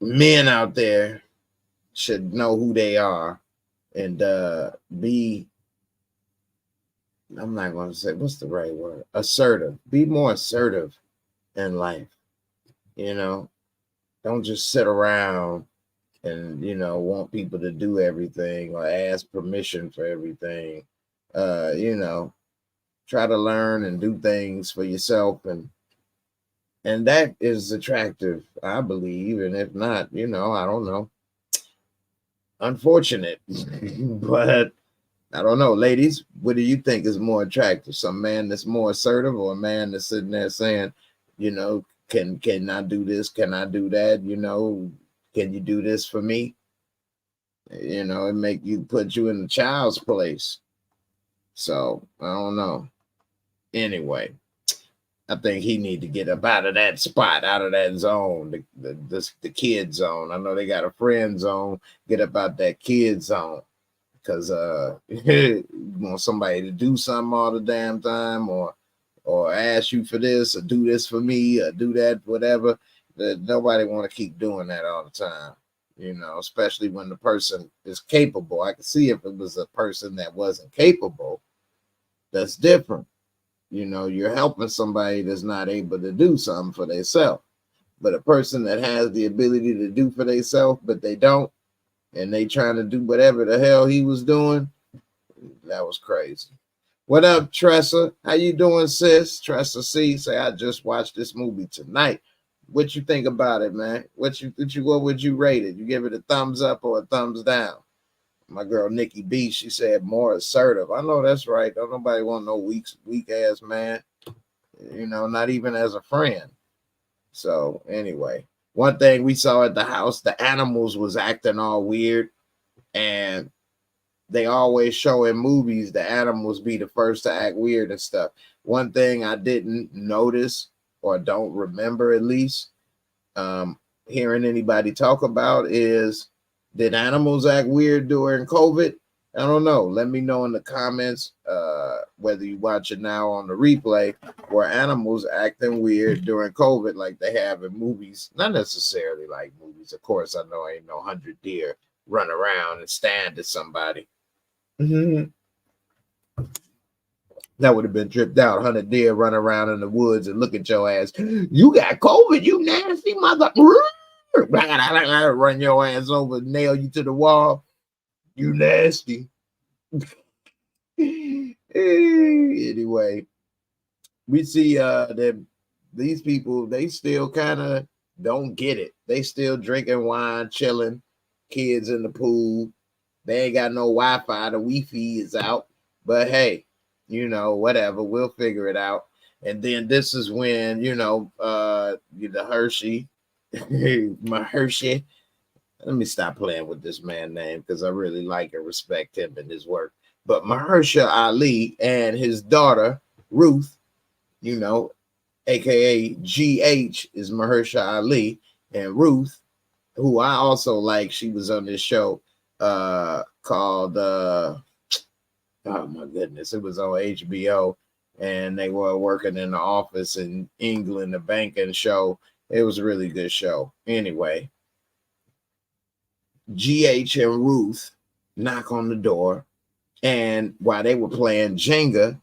men out there should know who they are and be, I'm not going to say, what's the right word? Assertive. Be more assertive in life. Don't just sit around and, want people to do everything or ask permission for everything. Try to learn and do things for yourself. And that is attractive, I believe. And if not, I don't know. Unfortunate. But I don't know, ladies, what do you think is more attractive? Some man that's more assertive, or a man that's sitting there saying, can I do this? Can I do that? Can you do this for me? It make you put you in the child's place. So I don't know. Anyway, I think he need to get up out of that spot, out of that zone, the kid zone. I know they got a friend zone. Get up out that kid zone. Because you want somebody to do something all the damn time, or ask you for this, or do this for me, or do that, whatever. Nobody want to keep doing that all the time, especially when the person is capable. I can see if it was a person that wasn't capable, that's different. You're helping somebody that's not able to do something for themselves. But a person that has the ability to do for themselves, but they don't, and they trying to do whatever the hell he was doing, that was crazy. What up, Tressa? How you doing, sis? Tressa C say, I just watched this movie tonight. What you think about it, man? What would you rate it? You give it a thumbs up or a thumbs down? My girl Nikki B, she said more assertive. I know that's right. Don't nobody want no weak ass man. Not even as a friend. So anyway. One thing we saw at the house, the animals was acting all weird, and they always show in movies the animals be the first to act weird and stuff. One thing I didn't notice, or don't remember at least, hearing anybody talk about is, did animals act weird during COVID? I don't know. Let me know in the comments, whether you watch it now on the replay, were animals acting weird during COVID like they have in movies. Not necessarily like movies. Of course, I know ain't no 100 deer run around and stand at somebody. That would have been tripped out. 100 deer run around in the woods and look at your ass. You got COVID, you nasty mother. Run your ass over, nail you to the wall. You nasty. Anyway, we see that these people, they still kind of don't get it. They still drinking wine, chilling, kids in the pool. They ain't got no Wi-Fi. The Wi-Fi is out. But hey, whatever. We'll figure it out. And then this is when, the Hershey, Mahershey. Let me stop playing with this man's name because I really like and respect him and his work. But Mahershala Ali and his daughter, Ruth, aka GH, is Mahershala Ali. And Ruth, who I also like, she was on this show. called oh my goodness, it was on HBO, and they were working in the office in England, a banking show. It was a really good show. Anyway, GH and Ruth knock on the door, and while they were playing Jenga,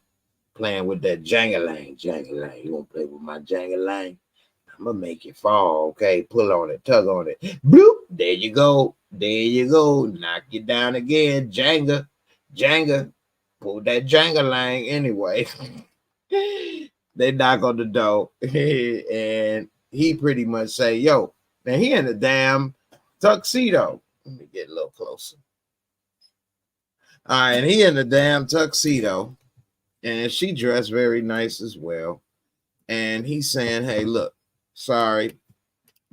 playing with that Jangalang, you want to play with my Jangalang? I'm gonna make it fall, okay? Pull on it, tug on it. Bloop, there you go. There you go. Knock you down again. Jenga. Pull that Jangalang anyway. They knock on the door, and he pretty much say, yo, man, he in a damn tuxedo. Let me get a little closer. All right, and he in a damn tuxedo, and she dressed very nice as well. And he's saying, hey, look, sorry,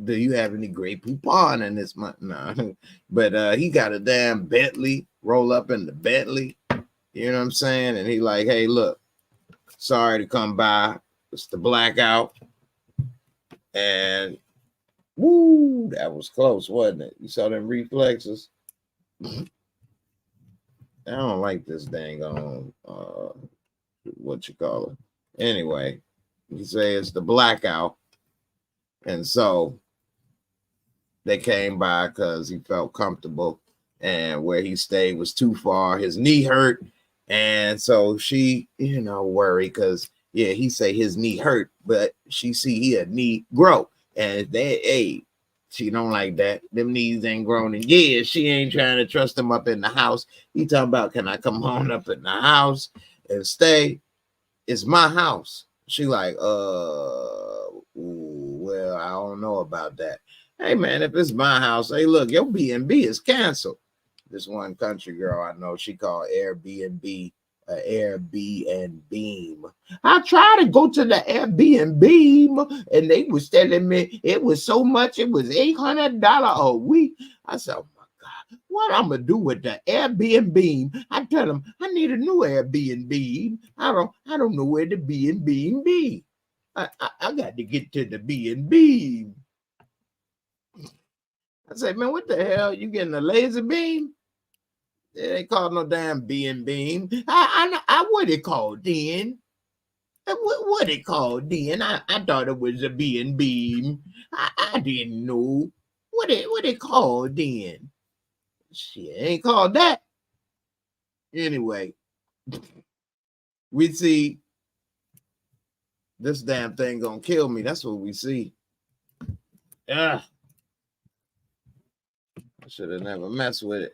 do you have any Grey Poupon in this month? No, but he got a damn Bentley, roll up in the Bentley, you know what I'm saying? And he like, hey, look, sorry to come by, it's the blackout. And woo, that was close, wasn't it? You saw them reflexes. I don't like this dang on what you call it. Anyway, he say it's the blackout. And so they came by because he felt comfortable, and where he stayed was too far. His knee hurt. And so she, worried because, yeah, he say his knee hurt, but she see he a knee grow. And she don't like that. Them knees ain't grown in years. She ain't trying to trust him up in the house. He talking about, can I come on up in the house and stay? It's my house. She like, well, I don't know about that. Hey, man, if it's my house, hey, look, your B&B is canceled. This one country girl I know, she called Airbnb, Airbnb. I tried to go to the Airbnb, and they was telling me it was so much, it was $800 a week. I said, oh my God, what I'm gonna do with the Airbnb? I tell them I need a new Airbnb. I don't know where the B&B be. I got to get to the B&B. I said, man, what the hell? You getting a laser beam? They ain't called no damn B&B. I what it called then? What it called then? I thought it was a B&B. I didn't know. What it called then? Shit, ain't called that. Anyway, we see this damn thing gonna kill me. That's what we see. I should have never messed with it.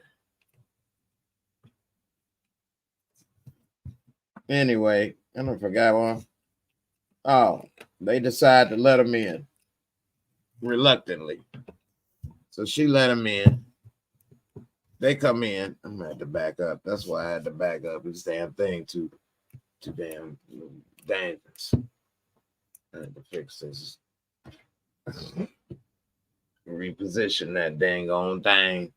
Anyway, I don't forgot one. Oh, they decide to let him in reluctantly. So she let him in. They come in. I'm gonna have to back up. That's why I had to back up. This damn thing too damn dangerous. I had to fix this. Reposition that dang on thing.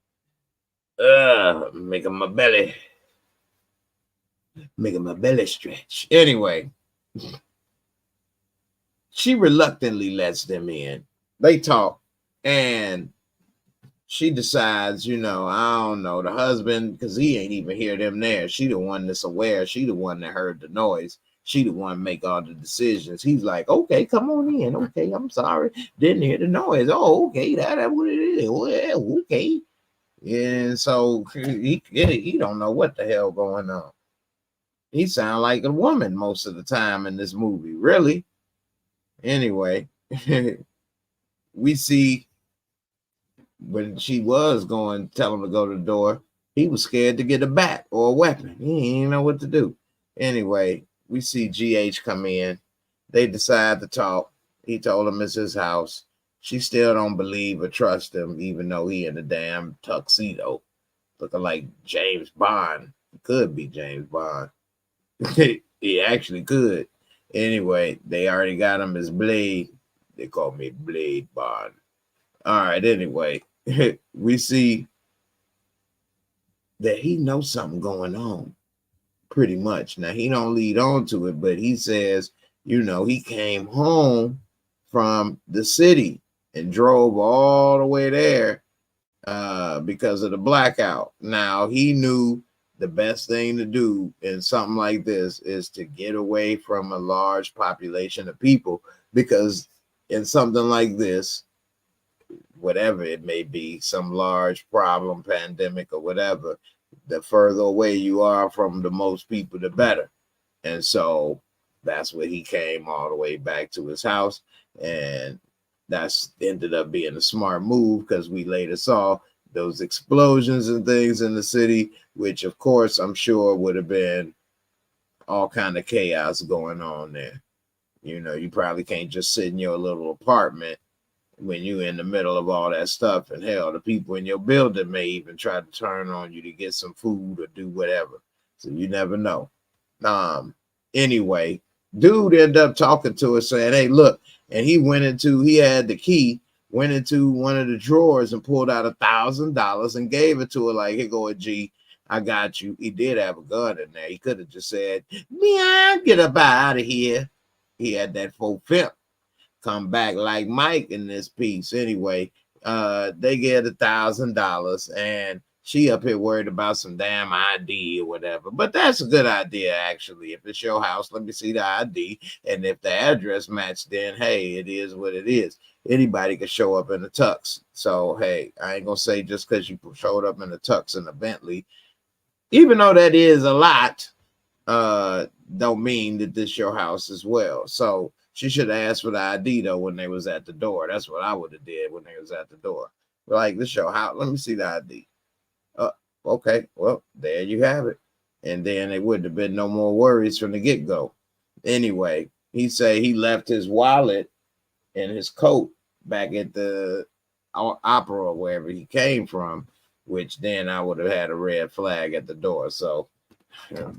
Making my belly stretch. Anyway, she reluctantly lets them in. They talk, and she decides, I don't know, the husband, because he ain't even hear them there. She the one that's aware. She the one that heard the noise. She the one make all the decisions. He's like, okay, come on in. Okay, I'm sorry. Didn't hear the noise. Oh, okay, that's what it is. Well, okay. And so he don't know what the hell going on. He sound like a woman most of the time in this movie, really. Anyway, we see when she was going to tell him to go to the door, he was scared to get a bat or a weapon. He didn't know what to do. Anyway, we see GH come in. They decide to talk. He told him it's his house. She still don't believe or trust him, even though he in a damn tuxedo, looking like James Bond. He could be James Bond. He actually could. Anyway, they already got him as Blade. They call me Blade Bond. All right, anyway, we see that he knows something going on, pretty much. Now, he don't lead on to it, but he says, he came home from the city and drove all the way there because of the blackout. Now, he knew the best thing to do in something like this is to get away from a large population of people, because in something like this, whatever it may be, some large problem, pandemic or whatever, the further away you are from the most people, the better. And so that's where he came all the way back to his house. And that's ended up being a smart move, because we later saw those explosions and things in the city, which of course I'm sure would have been all kind of chaos going on there. You know, you probably can't just sit in your little apartment when you're in the middle of all that stuff. And hell, the people in your building may even try to turn on you to get some food or do whatever. So you never know. Anyway, dude ended up talking to us saying, hey, look, and he had the key, went into one of the drawers and pulled out $1,000 and gave it to her, like, here go a G, I got you. He did have a gun in there. He could have just said, yeah, get up out of here. He had that 4/5 come back like Mike in this piece. Anyway, they get $1,000, and she up here worried about some damn ID or whatever. But that's a good idea, actually. If it's your house, let me see the ID. And if the address matched, then hey, it is what it is. Anybody could show up in a tux. So hey, I ain't gonna say just because you showed up in a tux in a Bentley, even though that is a lot, don't mean that this your house as well. So she should have asked for the ID though when they was at the door. That's what I would have did when they was at the door. Like, this your house, let me see the ID. Okay, well, there you have it. And then it wouldn't have been no more worries from the get-go. Anyway, he say he left his wallet and his coat back at the opera or wherever he came from, which then I would have had a red flag at the door. So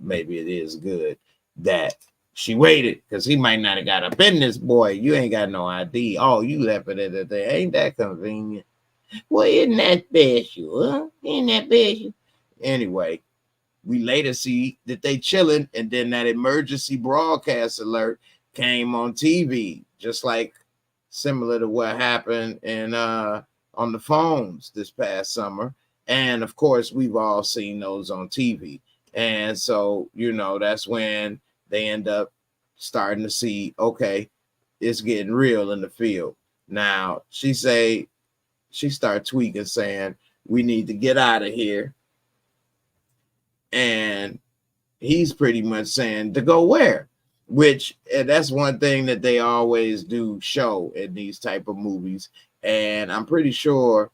maybe it is good that she waited, because he might not have got up in this. Boy, you ain't got no ID. Oh, you left it at there. Ain't that convenient? Well, isn't that special? Huh? Isn't that special? Anyway, we later see that they chilling, and then that emergency broadcast alert came on TV, just like similar to what happened in on the phones this past summer. And of course, we've all seen those on TV. And so, you know, that's when they end up starting to see, okay, it's getting real in the field. Now, she started tweaking, saying, we need to get out of here. And he's pretty much saying to go where? Which, and that's one thing that they always do show in these type of movies. And I'm pretty sure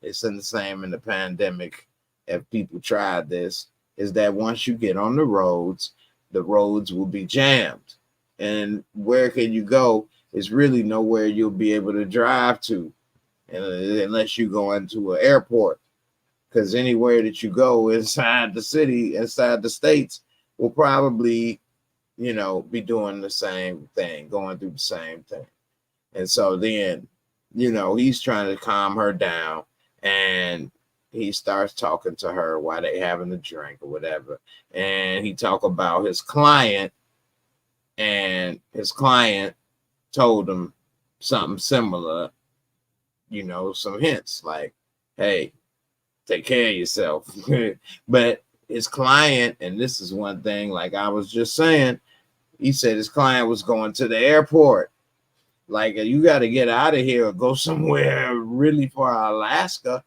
it's in the same in the pandemic, if people tried this, is that once you get on the roads will be jammed. And where can you go? It's really nowhere you'll be able to drive to, unless you go into an airport, because anywhere that you go inside the city, inside the states, will probably, you know, be doing the same thing, going through the same thing. And so then, you know, he's trying to calm her down, and he starts talking to her while they having a drink or whatever. And he talk about his client, and his client told him something similar, you know, some hints like, hey, take care of yourself. But his client, and this is one thing, like I was just saying, he said his client was going to the airport. Like, you got to get out of here or go somewhere really far, Alaska,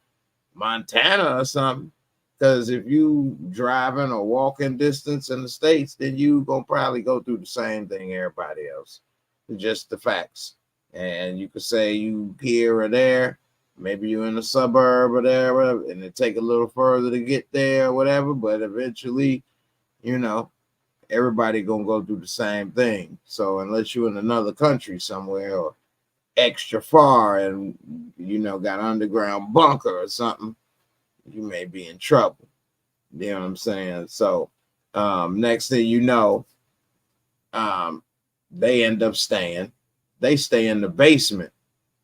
Montana or something. Because if you driving or walking distance in the States, then you going to probably go through the same thing everybody else. It's just the facts. And you could say you here or there, maybe you're in a suburb or there, whatever, and it take a little further to get there or whatever, but eventually, you know, everybody gonna go through the same thing. So unless you're in another country somewhere or extra far and, you know, got an underground bunker or something, you may be in trouble. You know what I'm saying? So next thing you know, they end up they stay in the basement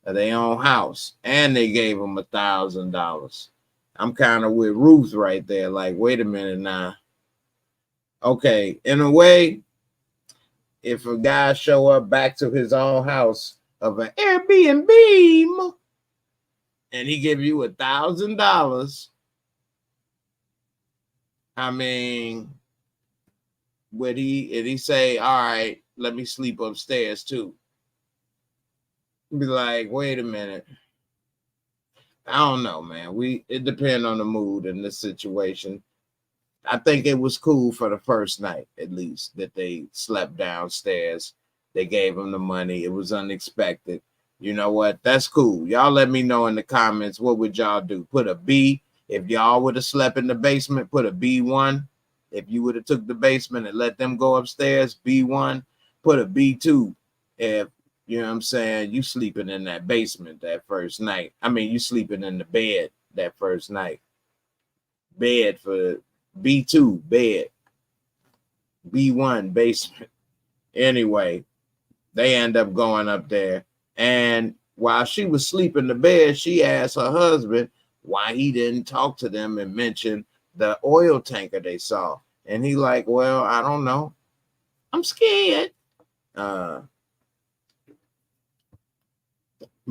of their own house, and they gave them $1,000. I'm kind of with Ruth right there. Like, wait a minute now. Okay, in a way, if a guy show up back to his own house of an Airbnb, and he give you $1,000, I mean, would he say, all right, let me sleep upstairs too? Be like, wait a minute. I don't know, man. It depends on the mood and the situation. I think it was cool for the first night, at least, that they slept downstairs. They gave him the money. It was unexpected. You know what? That's cool. Y'all let me know in the comments, what would y'all do? Put a B. If y'all would have slept in the basement, put a B1. If you would have took the basement and let them go upstairs, B1. Put a B2. If, you know what I'm saying, you sleeping in that basement that first night. I mean, you sleeping in the bed that first night. Bed for B2, bed. B1, basement. Anyway, they end up going up there. And while she was sleeping in the bed, she asked her husband why he didn't talk to them and mention the oil tanker they saw. And he like, well, I don't know. I'm scared. But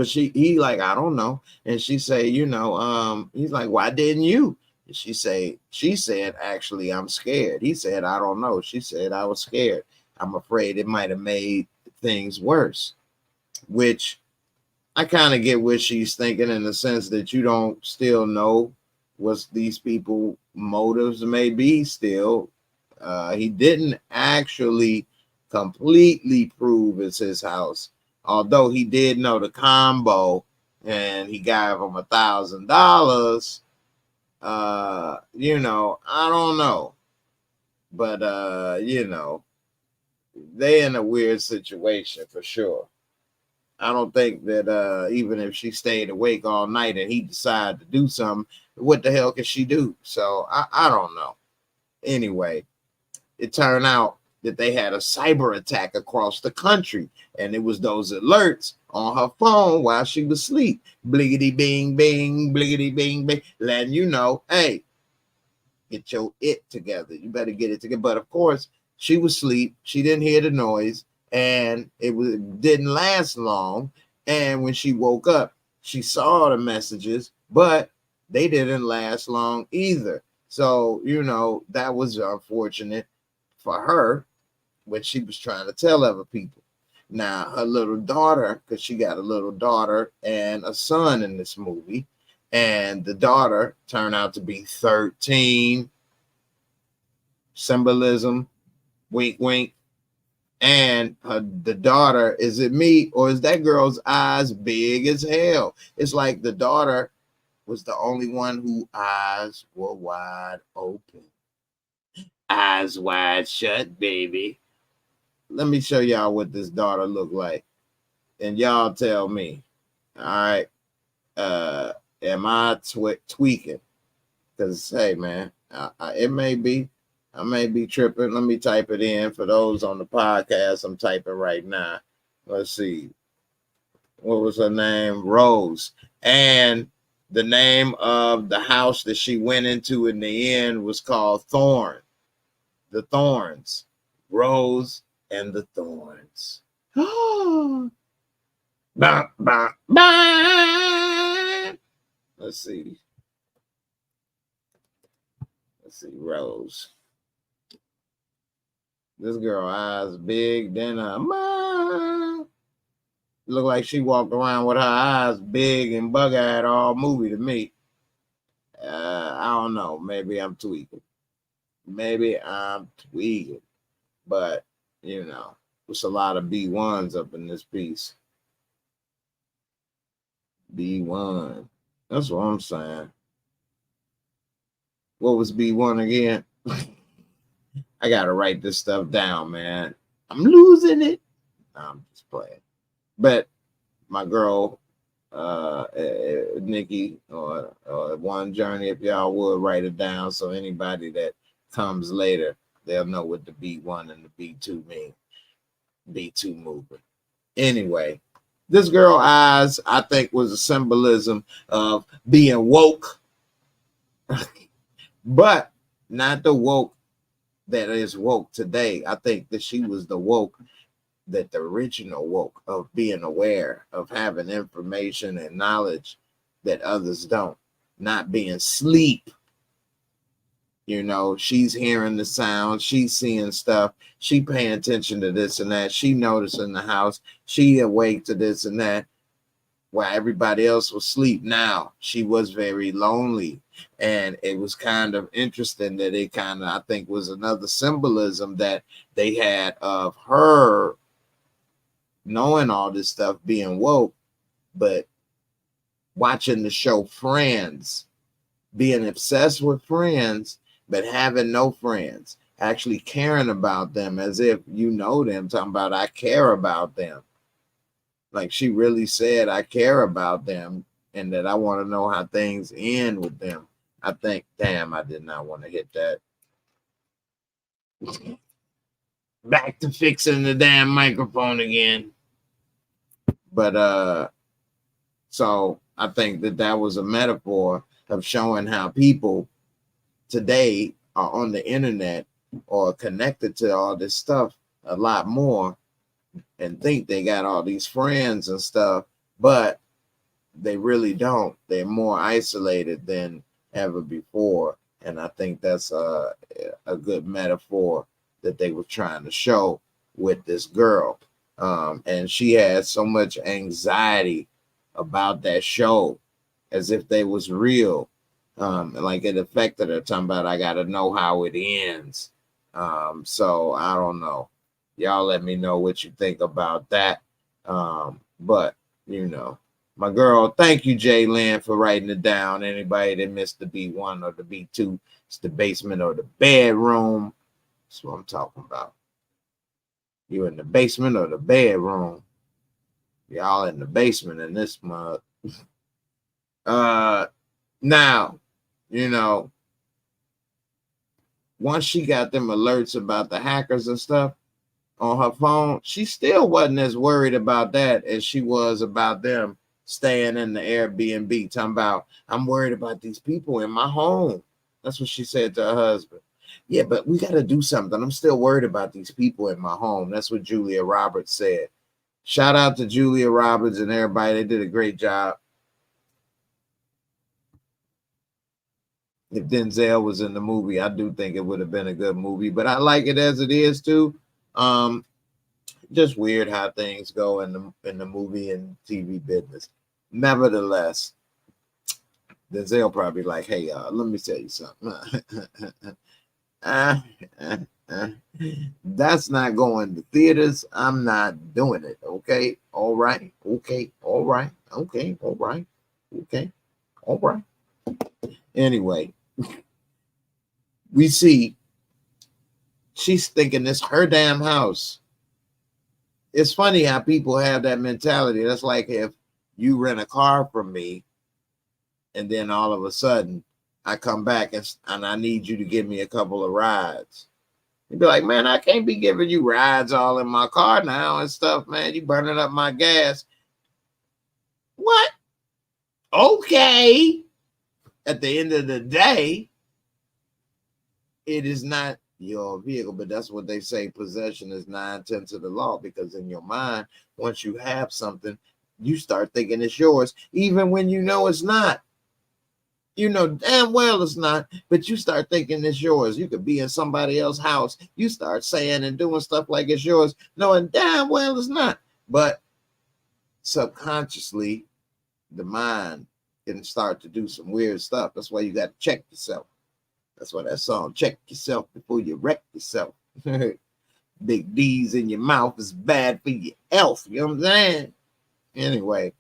he like, I don't know. And she say, you know, he's like, why didn't you? And she said, actually, I'm scared. He said, I don't know. She said, I was scared. I'm afraid it might have made things worse, which I kind of get what she's thinking, in the sense that you don't still know what these people motives may be still. He didn't actually completely prove it's his house, although he did know the combo and he gave him $1,000. You know, I don't know, but you know, they in a weird situation for sure. I don't think that even if she stayed awake all night and he decided to do something, what the hell could she do? So I don't know. Anyway, it turned out that they had a cyber attack across the country, and it was those alerts on her phone while she was asleep. Bliggity bing bing, bliggity bing bing, letting you know, hey, get your it together. You better get it together. But of course, she was asleep. She didn't hear the noise, and it didn't last long. And when she woke up, she saw the messages, but they didn't last long either. So, you know, that was unfortunate for her when she was trying to tell other people. Now, her little daughter, because she got a little daughter and a son in this movie, and the daughter turned out to be 13. Symbolism, wink, wink. And the daughter, is it me or is that girl's eyes big as hell? It's like the daughter was the only one whose eyes were wide open. Eyes wide shut, baby. Let me show y'all what this daughter looked like, and y'all tell me. All right, am I tweaking? Because hey, man, it may be. I may be tripping. Let me type it in for those on the podcast. I'm typing right now. Let's see. What was her name? Rose. And the name of the house that she went into in the end was called Thorn. The Thorns. Rose and the Thorns. bah, bah, bah. Let's see. Let's see. Rose. This girl eyes big than a mom. Look like she walked around with her eyes big and bug-eyed all movie to me. I don't know. Maybe I'm tweaking. But, you know, there's a lot of B1s up in this piece. B1. That's what I'm saying. What was B1 again? I got to write this stuff down, man. I'm losing it. I'm just playing. But my girl, Nikki, or One Journey, if y'all would write it down, so anybody that comes later, they'll know what the B1 and the B2 mean. B2 movement. Anyway, this girl eyes, I think, was a symbolism of being woke, but not the woke that is woke today. I think that she was the woke, that the original woke, of being aware, of having information and knowledge that others don't. Not being asleep. You know, she's hearing the sound, she's seeing stuff, she paying attention to this and that, she noticing the house, she awake to this and that, while everybody else was asleep. Now she was very lonely, and it was kind of interesting that it kind of, I think, was another symbolism that they had of her knowing all this stuff, being woke, but watching the show Friends, being obsessed with Friends, but having no friends, actually caring about them as if you know them, talking about, I care about them. Like she really said, I care about them, and that I want to know how things end with them. I think, damn, I did not want to hit that. Back to fixing the damn microphone again. But so I think that was a metaphor of showing how people today are on the internet or connected to all this stuff a lot more, and think they got all these friends and stuff, but they really don't. They're more isolated than ever before. And I think that's a good metaphor that they were trying to show with this girl. And she had so much anxiety about that show, as if they was real. Like it affected her, talking about, I got to know how it ends. So I don't know. Y'all let me know what you think about that. But, you know, my girl, thank you, Jay Lynn, for writing it down. Anybody that missed the B1 or the B2, it's the basement or the bedroom. That's what I'm talking about. You in the basement or the bedroom. Y'all in the basement in this month. Now, you know, once she got them alerts about the hackers and stuff on her phone, she still wasn't as worried about that as she was about them staying in the Airbnb, talking about, I'm worried about these people in my home. That's what she said to her husband. Yeah, but we got to do something. I'm still worried about these people in my home. That's what Julia Roberts said. Shout out to Julia Roberts and everybody. They did a great job. If Denzel was in the movie, I do think it would have been a good movie, but I like it as it is too. Just weird how things go in the movie and TV business. Nevertheless, Denzel probably like, hey, let me tell you something. That's not going to theaters. I'm not doing it. Okay. All right. Okay. All right. Okay. All right. Okay. All right. Anyway, we see she's thinking it's her damn house. It's funny how people have that mentality. That's like if you rent a car from me and then all of a sudden I come back and I need you to give me a couple of rides. You'd be like, man, I can't be giving you rides all in my car now and stuff, man. You burning up my gas. What? Okay. At the end of the day, it is not your vehicle, but that's what they say. Possession is 9/10 of the law, because in your mind, once you have something, you start thinking it's yours, even when you know it's not. You know damn well it's not, but you start thinking it's yours. You could be in somebody else's house. You start saying and doing stuff like it's yours, knowing damn well it's not. But subconsciously, the mind can start to do some weird stuff. That's why you got to check yourself. That's why that song, check yourself before you wreck yourself. Big D's in your mouth is bad for your health. You know what I'm saying? Anyway.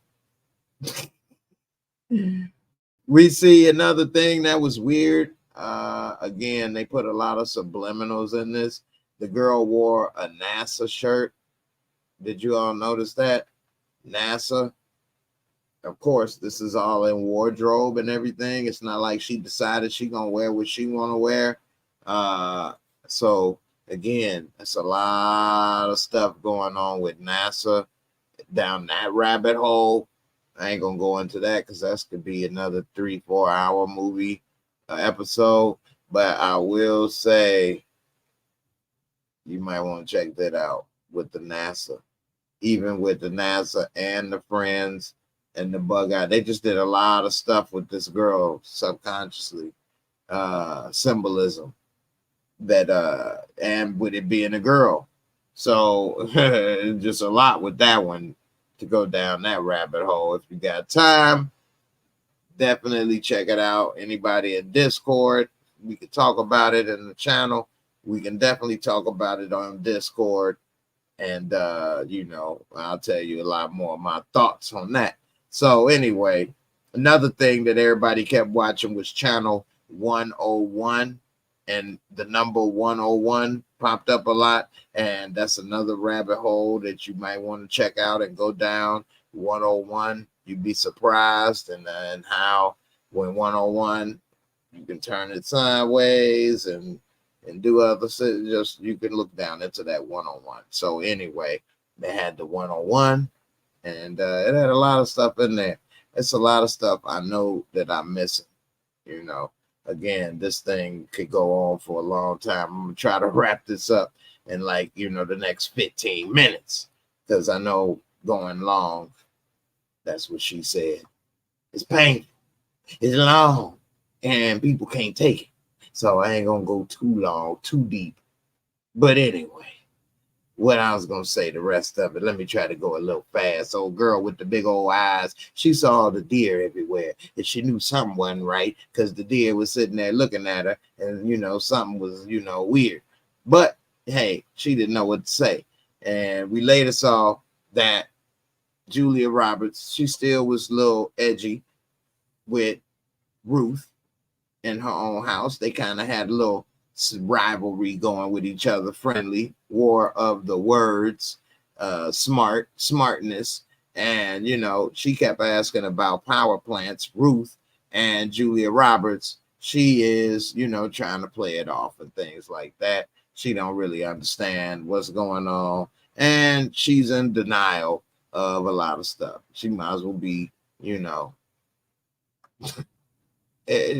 We see another thing that was weird. Again, they put a lot of subliminals in this. The girl wore a NASA shirt. Did you all notice that? NASA. Of course, this is all in wardrobe and everything. It's not like she decided she gonna wear what she want to wear. So again, it's a lot of stuff going on with NASA down that rabbit hole. I ain't gonna go into that because that's could be another 3-4 hour movie episode. But I will say you might want to check that out with the NASA, even with the NASA and the Friends and the bug out. They just did a lot of stuff with this girl subconsciously, symbolism that and with it being a girl. So just a lot with that one to go down that rabbit hole. If you got time, definitely check it out. Anybody in Discord, we can talk about it in the channel. We can definitely talk about it on Discord. And, you know, I'll tell you a lot more of my thoughts on that. So anyway, another thing that everybody kept watching was channel 101, and the number 101 popped up a lot. And that's another rabbit hole that you might want to check out and go down. 101, you'd be surprised, and how when 101, you can turn it sideways and do other, just you can look down into that 101. So anyway, they had the 101, and it had a lot of stuff in there. It's a lot of stuff I know that I'm missing. You know, again, this thing could go on for a long time. I'm gonna try to wrap this up in, like, you know, the next 15 minutes, because I know going long, that's what she said, it's painful, it's long, and people can't take it. So I ain't gonna go too long, too deep. But anyway, what I was gonna say, the rest of it, let me try to go a little fast. Old girl with the big old eyes, she saw the deer everywhere, and she knew something wasn't right, because the deer was sitting there looking at her, and, you know, something was, you know, weird. But hey, she didn't know what to say. And we later saw that Julia Roberts, she still was a little edgy with Ruth in her own house. They kind of had a little rivalry going with each other, friendly, war of the words, smartness. And, you know, she kept asking about power plants, Ruth, and Julia Roberts, she is, you know, trying to play it off and things like that. She don't really understand what's going on, and she's in denial of a lot of stuff. She might as well be, you know,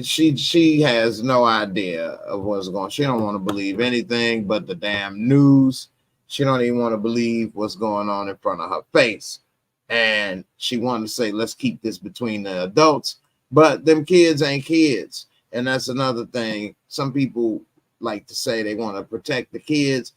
she has no idea of what's going on. She don't want to believe anything but the damn news. She don't even want to believe what's going on in front of her face. And she wanted to say, let's keep this between the adults. But them kids ain't kids. And that's another thing. Some people like to say they want to protect the kids,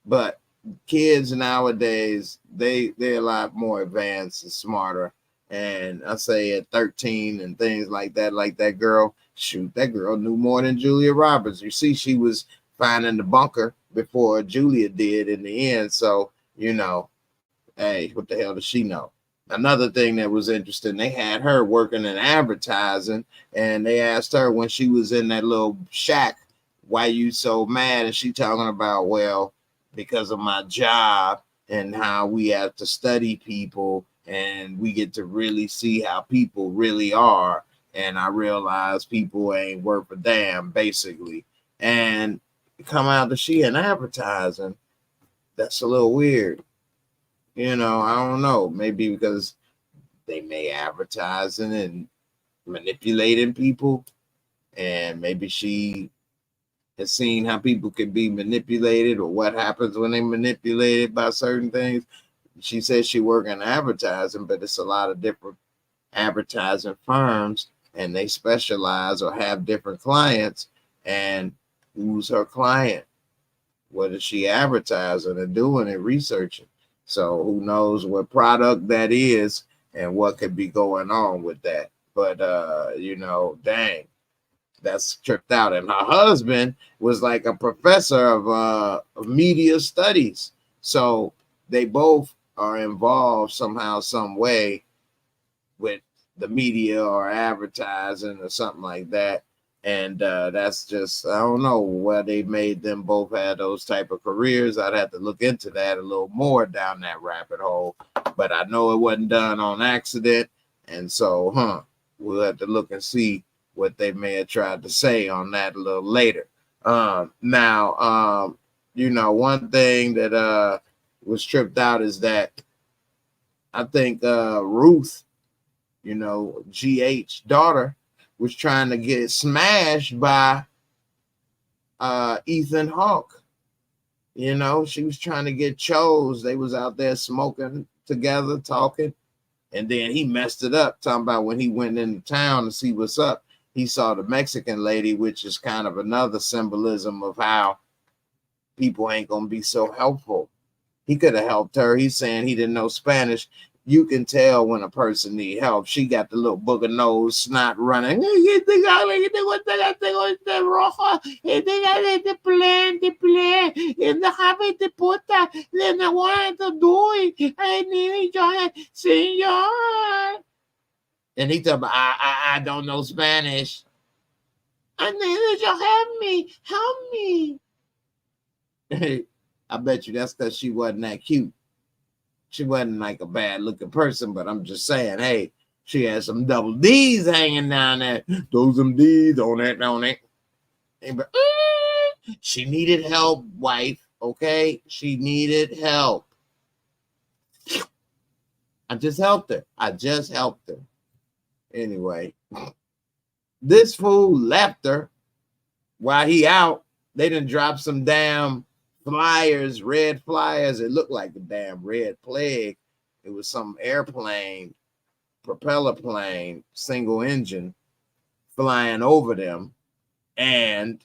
but kids nowadays, they're a lot more advanced and smarter. And I say at 13 and things like that girl, shoot, that girl knew more than Julia Roberts. You see, she was finding the bunker before Julia did in the end. So, you know, hey, what the hell does she know? Another thing that was interesting, they had her working in advertising, and they asked her when she was in that little shack, why you so mad? And she talking about, well, because of my job and how we have to study people, and we get to really see how people really are. And I realize people ain't worth a damn, basically. And come out that she in advertising, that's a little weird. You know, I don't know. Maybe because they may advertising and manipulating people, and maybe she has seen how people can be manipulated, or what happens when they manipulated by certain things. She says she works in advertising, but it's a lot of different advertising firms, and they specialize or have different clients. And who's her client? What is she advertising and doing and researching? So who knows what product that is and what could be going on with that. But, you know, dang, that's tripped out. And her husband was like a professor of media studies. So they both are involved somehow, some way with the media or advertising or something like that. And that's just, I don't know why they made them both have those type of careers. I'd have to look into that a little more down that rabbit hole. But I know it wasn't done on accident. And so, we'll have to look and see what they may have tried to say on that a little later. Now, you know, one thing that was tripped out is that I think Ruth, you know, GH daughter, was trying to get smashed by Ethan Hawke. You know, she was trying to get chose. They was out there smoking together, talking, And then he messed it up, talking about when he went into town to see what's up, he saw the Mexican lady, which is kind of another symbolism of how people ain't going to be so helpful. He could have helped her. He's saying he didn't know Spanish. You can tell when a person need help. She got the little booger nose, snot running. And he talking about, I don't know Spanish. I need you to help me. I bet you that's because she wasn't that cute. She wasn't like a bad looking person, but I'm just saying, hey, she had some double D's hanging down there. Those some D's on it. She needed help, wife. Okay, she needed help. I just helped her. Anyway, this fool left her while he out. They done dropped some damn flyers, red flyers. It looked like the damn red plague. It was some airplane, propeller plane, single engine flying over them and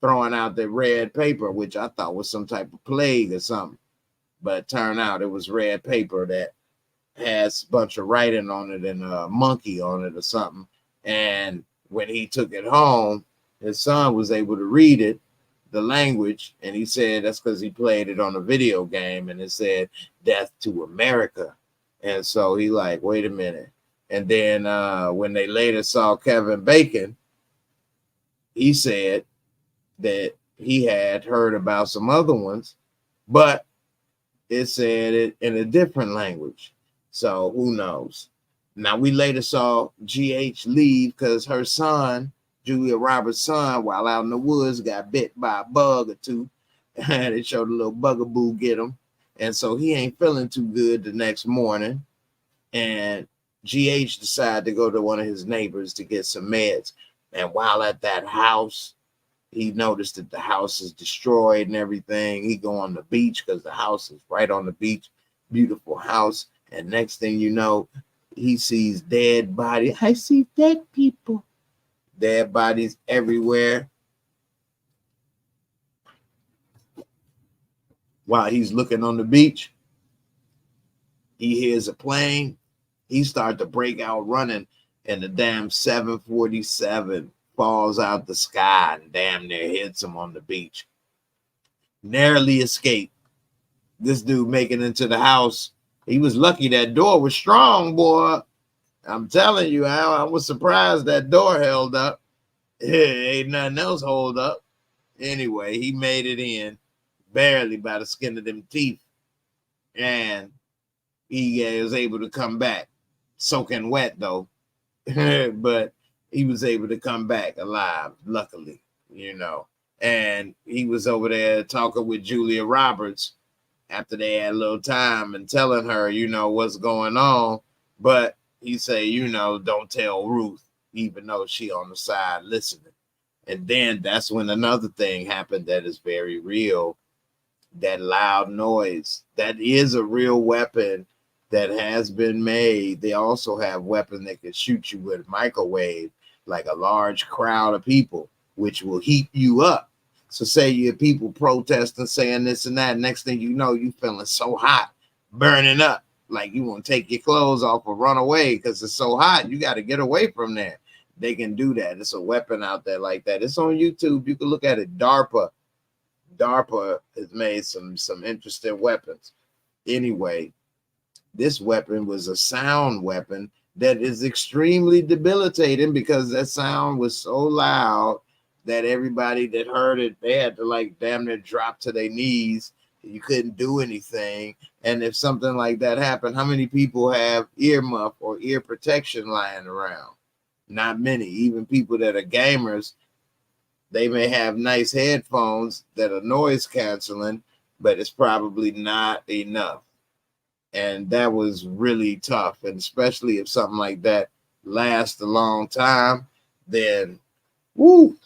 throwing out the red paper, which I thought was some type of plague or something. But it turned out it was red paper that has a bunch of writing on it and a monkey on it or something. And when he took it home, his son was able to read it, the language, and he said that's because he played it on a video game and it said death to America. And so he like, wait a minute. And then when they later saw Kevin Bacon, he said that he had heard about some other ones, but it said it in a different language. So who knows? Now we later saw GH leave because her son, Julia Roberts' son, while out in the woods, got bit by a bug or two. And it showed a little bugaboo get him. And so he ain't feeling too good the next morning. And GH decided to go to one of his neighbors to get some meds. And while at that house, he noticed that the house is destroyed and everything. He go on the beach because the house is right on the beach. Beautiful house. And next thing you know, he sees dead bodies. I see dead people. Dead bodies everywhere. While he's looking on the beach, he hears a plane. He starts to break out running, and the damn 747 falls out the sky and damn near hits him on the beach. Narrowly escaped. This dude making it into the house. He was lucky that door was strong, boy. I'm telling you, I was surprised that door held up. Ain't nothing else hold up. Anyway, he made it in barely by the skin of them teeth. And he was able to come back. Soaking wet, though. But he was able to come back alive, luckily, you know. And he was over there talking with Julia Roberts after they had a little time and telling her, you know, what's going on. But he say, you know, don't tell Ruth, even though she on the side listening. And then that's when another thing happened that is very real. That loud noise. That is a real weapon that has been made. They also have weapons that can shoot you with microwave, like a large crowd of people, which will heat you up. So say you have people protesting, saying this and that. Next thing you know, you feeling so hot, burning up. Like you want to take your clothes off or run away because it's so hot. You got to get away from there. They can do that. It's a weapon out there like that. It's on YouTube. You can look at it. DARPA has made some interesting weapons. Anyway, this weapon was a sound weapon that is extremely debilitating because that sound was so loud that everybody that heard it, they had to like damn near drop to their knees. You couldn't do anything. And if something like that happened, how many people have earmuff or ear protection lying around? Not many. Even people that are gamers, they may have nice headphones that are noise canceling, but it's probably not enough. And that was really tough. And especially if something like that lasts a long time, then woo,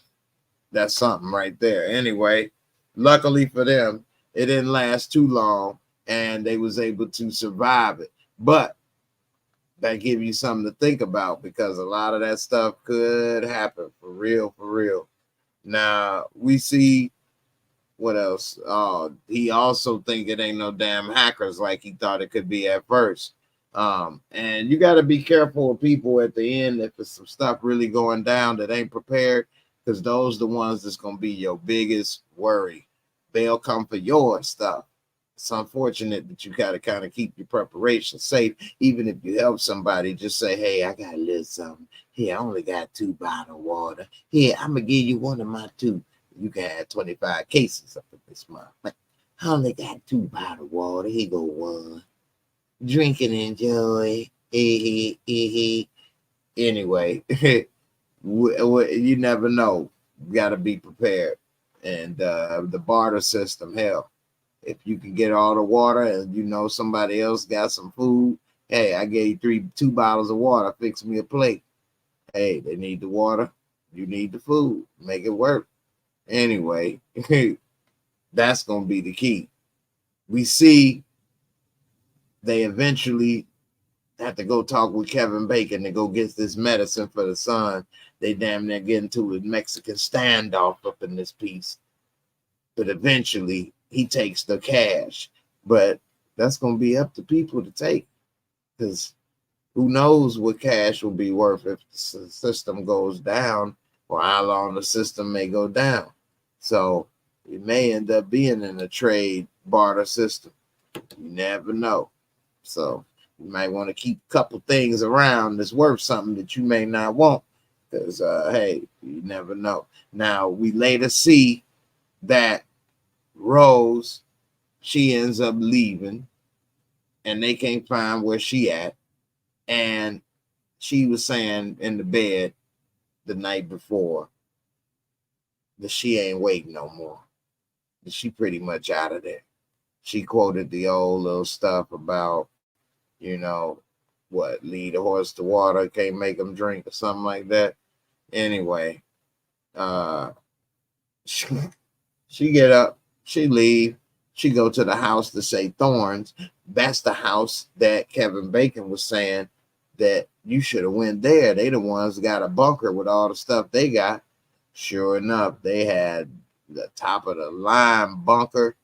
that's something right there. Anyway, luckily for them, it didn't last too long and they was able to survive it. But that give you something to think about, because a lot of that stuff could happen for real, for real. Now we see what else? Oh, he also think it ain't no damn hackers like he thought it could be at first. And you got to be careful of people at the end if it's some stuff really going down that ain't prepared, because those the ones that's gonna be your biggest worry. They'll come for your stuff. It's unfortunate that you got to kind of keep your preparation safe. Even if you help somebody, just say, hey, I got a little something. Here, I only got 2 bottles of water. Here, I'm going to give you one of my 2. You can have 25 cases up in this month. But I only got 2 bottles of water. Here go 1. Drink and enjoy. Anyway, you never know. You got to be prepared. And the barter system, hell. If you can get all the water and you know somebody else got some food, hey, I gave you 2 bottles of water, fix me a plate. Hey, they need the water, you need the food, make it work. Anyway, that's going to be the key. We see they eventually have to go talk with Kevin Bacon to go get this medicine for the son. They damn near get into a Mexican standoff up in this piece. But eventually, he takes the cash, but that's going to be up to people to take, because who knows what cash will be worth if the system goes down, or how long the system may go down. So it may end up being in a trade barter system. You never know. So you might want to keep a couple things around that's worth something that you may not want, because hey, you never know. Now we later see that Rose, she ends up leaving, and they can't find where she at. And she was saying in the bed the night before that she ain't waiting no more. That she pretty much out of there. She quoted the old little stuff about, you know, what, lead a horse to water, can't make him drink, or something like that. Anyway, she get up. She leave. She go to the house to say Thorns. That's the house that Kevin Bacon was saying that you should have went there. They the ones that got a bunker with all the stuff they got. Sure enough, they had the top of the line bunker.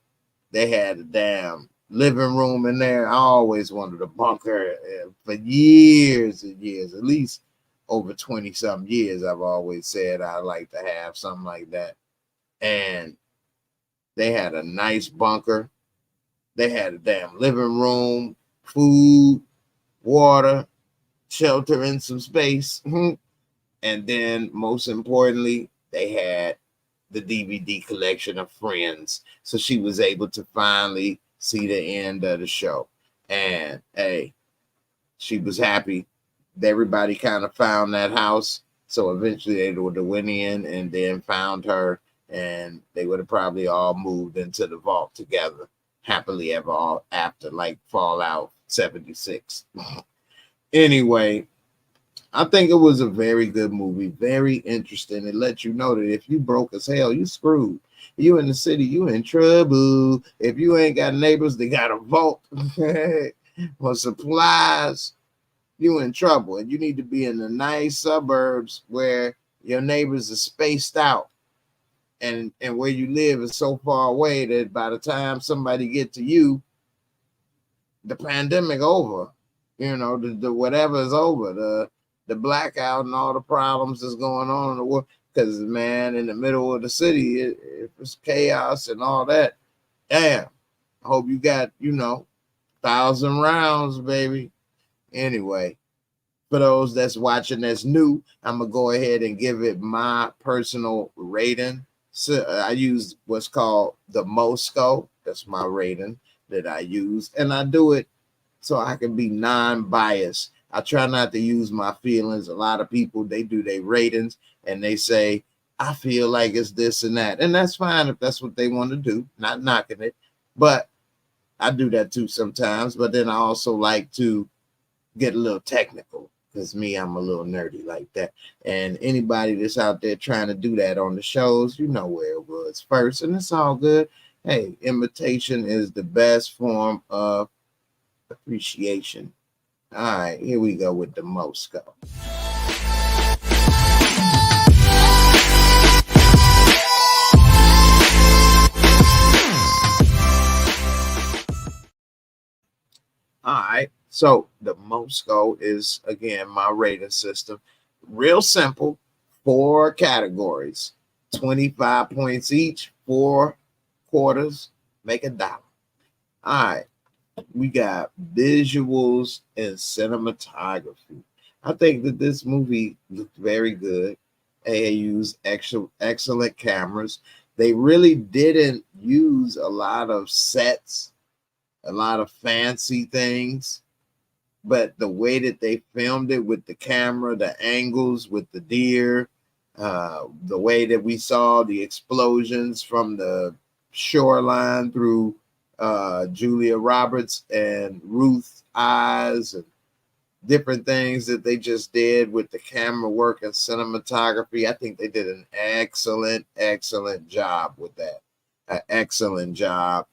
They had a damn living room in there. I always wanted a bunker for years and years, at least over 20-something years. I've always said I'd like to have something like that. And they had a nice bunker. They had a damn living room, food, water, shelter, and some space. And then, most importantly, they had the DVD collection of Friends. So she was able to finally see the end of the show. And, hey, she was happy. Everybody kind of found that house. So eventually they would have went in and then found her, and they would have probably all moved into the vault together, happily ever after, like Fallout 76. Anyway, I think it was a very good movie, very interesting. It lets you know that if you broke as hell, you screwed. You in the city, you in trouble. If you ain't got neighbors, they got a vault for supplies, you in trouble. And you need to be in the nice suburbs where your neighbors are spaced out. And where you live is so far away that by the time somebody get to you, the pandemic over, you know, the whatever is over, the blackout and all the problems that's going on in the world. Because, man, in the middle of the city, if it's chaos and all that, damn, I hope you got, 1,000 rounds, baby. Anyway, for those that's watching that's new, I'm going to go ahead and give it my personal rating. So I use what's called the MOORESCORE. That's my rating that I use. And I do it so I can be non-biased. I try not to use my feelings. A lot of people, they do their ratings and they say, I feel like it's this and that. And that's fine if that's what they want to do. Not knocking it. But I do that too sometimes. But then I also like to get a little technical. Because I'm a little nerdy like that. And anybody that's out there trying to do that on the shows, you know where it was first. And it's all good. Hey, imitation is the best form of appreciation. All right, here we go with the MOORESCORE. All right, so the MOORESCORE is, again, my rating system. Real simple, 4 categories, 25 points each, 4 quarters, make $1. All right, we got visuals and cinematography. I think that this movie looked very good. They used excellent cameras. They really didn't use a lot of sets, a lot of fancy things, but the way that they filmed it with the camera, the angles with the deer, the way that we saw the explosions from the shoreline through Julia Roberts and Ruth's eyes, and different things that they just did with the camera work and cinematography. I think they did an excellent job with that. An excellent job.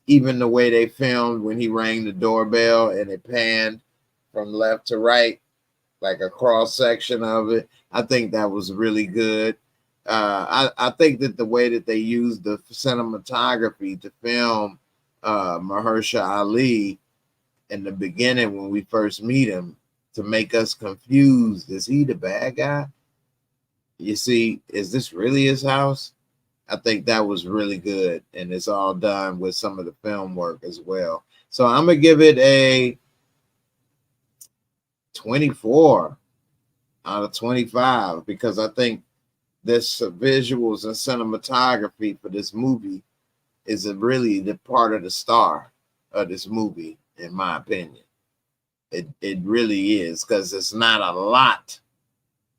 Even the way they filmed when he rang the doorbell and it panned from left to right, like a cross section of it. I think that was really good. I think that the way that they used the cinematography to film Mahershala Ali in the beginning when we first meet him, to make us confused. Is he the bad guy? You see, is this really his house? I think that was really good, and it's all done with some of the film work as well. So I'm gonna give it a 24 out of 25 because I think this visuals and cinematography for this movie is really the part of the star of this movie, in my opinion. It really is, because it's not a lot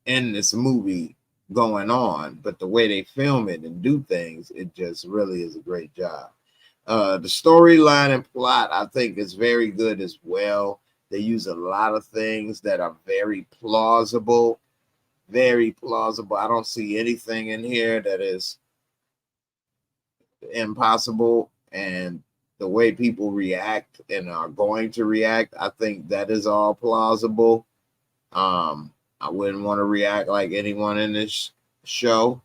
in this movie going on, but the way they film it and do things, it just really is a great job. The storyline and plot, I think, is very good as well. They use a lot of things that are very plausible. Very plausible. I don't see anything in here that is impossible, and the way people react and are going to react, I think that is all plausible. I wouldn't want to react like anyone in this show.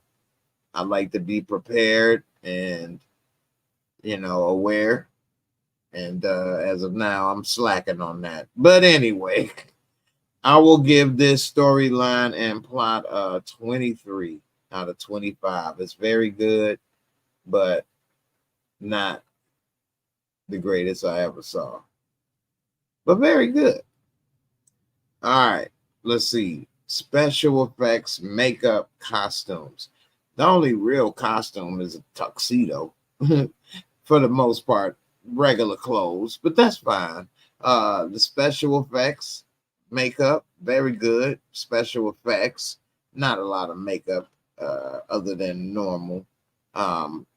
I like to be prepared and, aware. And as of now, I'm slacking on that. But anyway, I will give this storyline and plot 23 out of 25. It's very good, but not the greatest I ever saw. But very good. All right. Let's see. Special effects, makeup, costumes. The only real costume is a tuxedo. For the most part, regular clothes, but that's fine. The special effects, makeup, very good. Special effects, not a lot of makeup other than normal.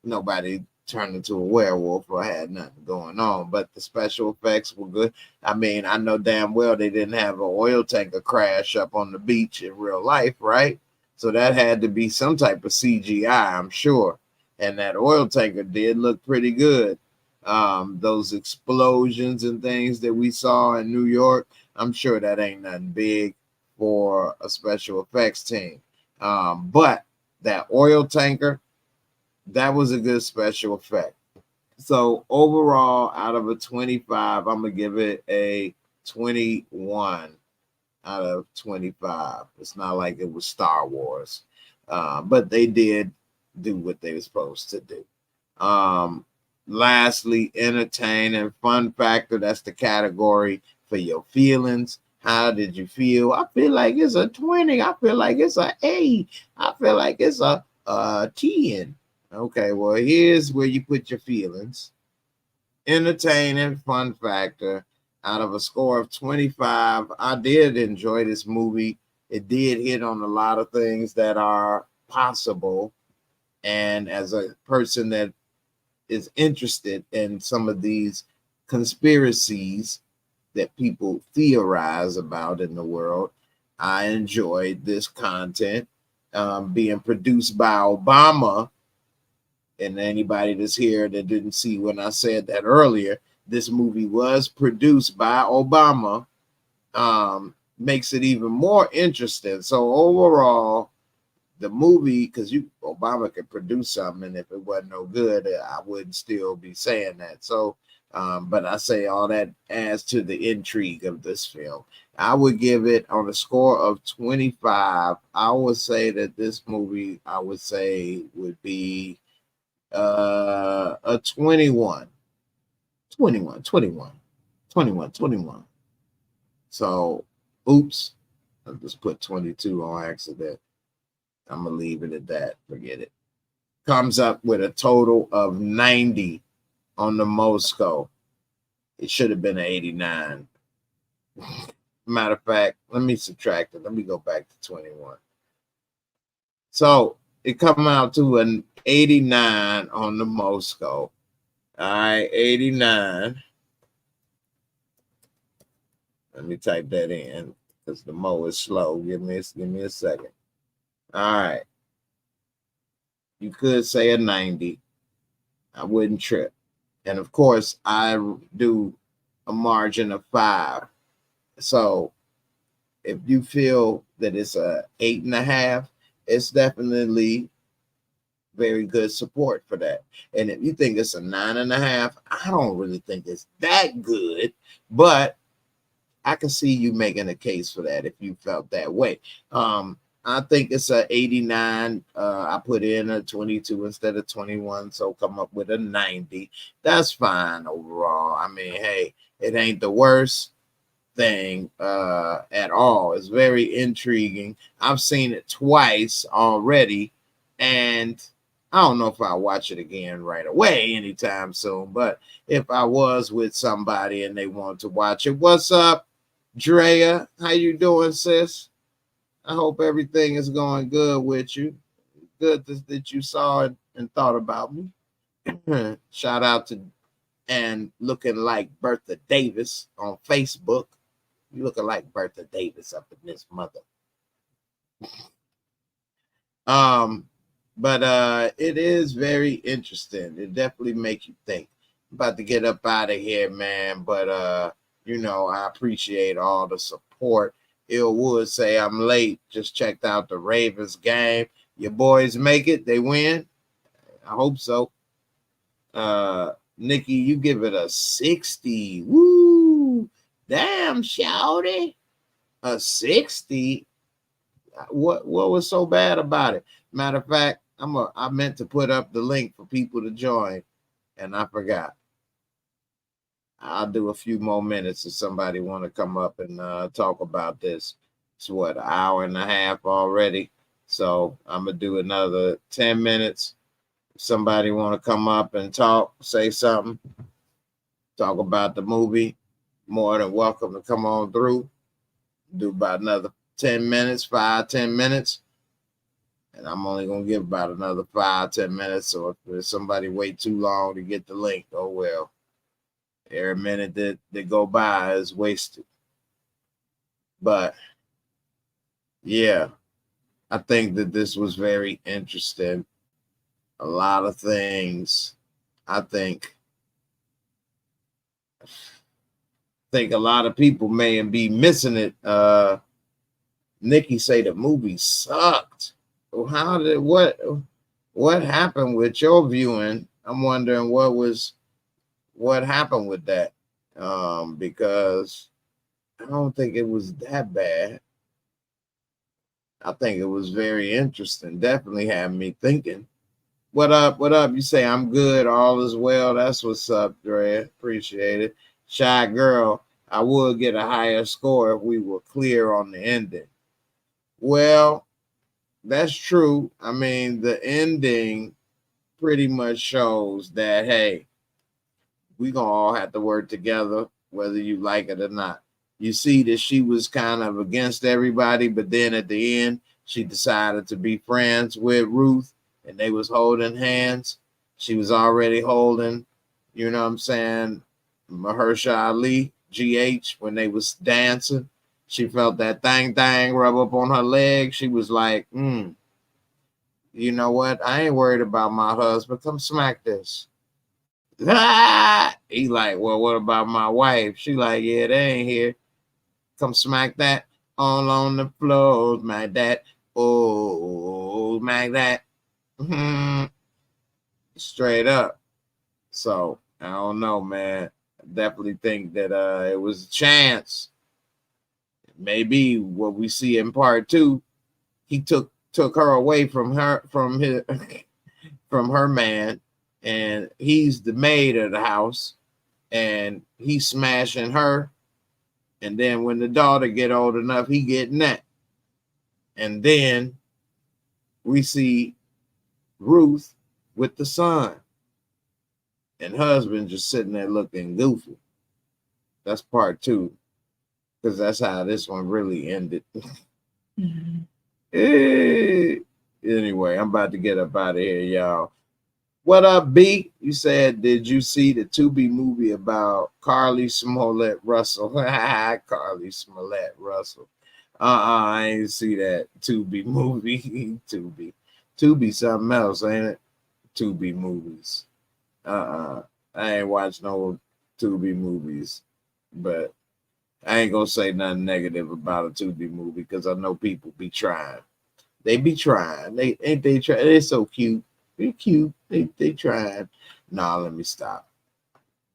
Nobody turned into a werewolf or had nothing going on, but the special effects were good. I mean, I know damn well they didn't have an oil tanker crash up on the beach in real life, right? So that had to be some type of CGI, I'm sure. And that oil tanker did look pretty good. Those explosions and things that we saw in New York, I'm sure that ain't nothing big for a special effects team. But that oil tanker, that was a good special effect. So overall, out of a 25, I'm going to give it a 21 out of 25. It's not like it was Star Wars, but they did do what they were supposed to do. Lastly, entertain and fun factor. That's the category for your feelings. How did you feel? I feel like it's a 20. I feel like it's an A. I feel like it's a 10. Okay, well, here's where you put your feelings. Entertaining, fun factor. Out of a score of 25, I did enjoy this movie. It did hit on a lot of things that are possible. And as a person that is interested in some of these conspiracies that people theorize about in the world, I enjoyed this content. Being produced by Obama, and anybody that's here that didn't see when I said that earlier, this movie was produced by Obama, makes it even more interesting. So overall, the movie, because Obama could produce something, and if it wasn't no good, I wouldn't still be saying that. So, but I say all that adds to the intrigue of this film. I would give it on a score of 25. I would say that this movie, I would say, would be a 21. 21, 21, 21, 21. So, oops, I just put 22 on accident. I'm going to leave it at that. Forget it. Comes up with a total of 90 on the MOORESCORE. It should have been an 89. Matter of fact, let me subtract it. Let me go back to 21. So it come out to an 89 on the MOORESCORE. All right, 89. Let me type that in because the Mo is slow. Give me a second. All right. You could say a 90. I wouldn't trip. And of course, I do a margin of 5. So if you feel that it's a 8.5, it's definitely very good support for that. And if you think it's a 9.5, I don't really think it's that good, but I can see you making a case for that if you felt that way. I think it's a 89. I put in a 22 instead of 21, so come up with a 90. That's fine overall. I mean, hey, it ain't the worst thing at all. It's very intriguing. I've seen it twice already, and I don't know if I'll watch it again right away anytime soon, but if I was with somebody and they want to watch it, what's up, Drea? How you doing, sis? I hope everything is going good with you. Good that you saw it and thought about me. Shout out to and looking like Bertha Davis on Facebook. You looking like Bertha Davis up in this mother. But it is very interesting. It definitely makes you think. I'm about to get up out of here, man. But you know, I appreciate all the support. Ill Wood say I'm late. Just checked out the Ravens game. Your boys make it. They win. I hope so. Nikki, you give it a 60. Woo! Damn, shouty. A 60. What was so bad about it? Matter of fact, I meant to put up the link for people to join, and I forgot. I'll do a few more minutes if somebody want to come up and talk about this. It's what, an hour and a half already. So I'm gonna do another 10 minutes. If somebody want to come up and talk, say something, talk about the movie, more than welcome to come on through. Do about another 10 minutes, 5-10 minutes. And I'm only gonna give about another 5-10 minutes. So if somebody wait too long to get the link, oh well. Every minute that go by is wasted. But yeah, I think that this was very interesting. A lot of things. I think a lot of people may be missing it. Nikki say the movie sucked. How did what happened with your viewing? I'm wondering what happened with that. Because I don't think it was that bad. I think it was very interesting. Definitely had me thinking. What up? What up? You say I'm good, all is well. That's what's up, Dre. Appreciate it. Shy girl, I would get a higher score if we were clear on the ending. Well, that's true. I mean, the ending pretty much shows that, hey, we gonna all have to work together, whether you like it or not. You see that she was kind of against everybody, but then at the end, she decided to be friends with Ruth, and they was holding hands. She was already holding, you know what I'm saying, Mahershala Ali, GH, when they was dancing. She felt that thing rub up on her leg. She was like, you know what? I ain't worried about my husband. Come smack this. He like, well, what about my wife? She like, yeah, they ain't here. Come smack that all on the floor, smack that. Oh, smack that. Straight up. So I don't know, man. I definitely think that it was a chance. Maybe what we see in part 2, he took her away from her from his from her man, and he's the maid of the house, and he's smashing her. And then when the daughter get old enough, he getting that. And then we see Ruth with the son, and husband just sitting there looking goofy. That's part 2, because that's how this one really ended. Anyway, I'm about to get up out of here, y'all. What up, B? You said, did you see the Tubi movie about Carly Smollett Russell? Carly Smollett Russell. I ain't see that Tubi movie. Tubi something else, ain't it? Tubi movies. I ain't watched no Tubi movies, but I ain't gonna say nothing negative about a Tubi movie because I know people be trying. They be trying. They try. They're so cute. They're cute. They trying. Nah, let me stop.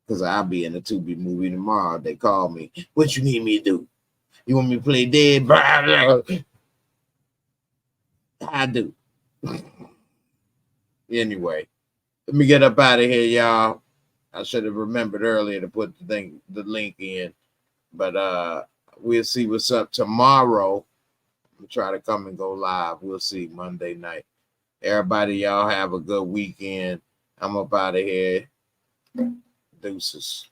Because I'll be in a Tubi movie tomorrow. They call me. What you need me to do? You want me to play dead? I do. Anyway, let me get up out of here, y'all. I should have remembered earlier to put the link in. But we'll see what's up tomorrow. We'll try to come and go live. We'll see Monday night. Everybody, y'all have a good weekend. I'm up out of here. Deuces.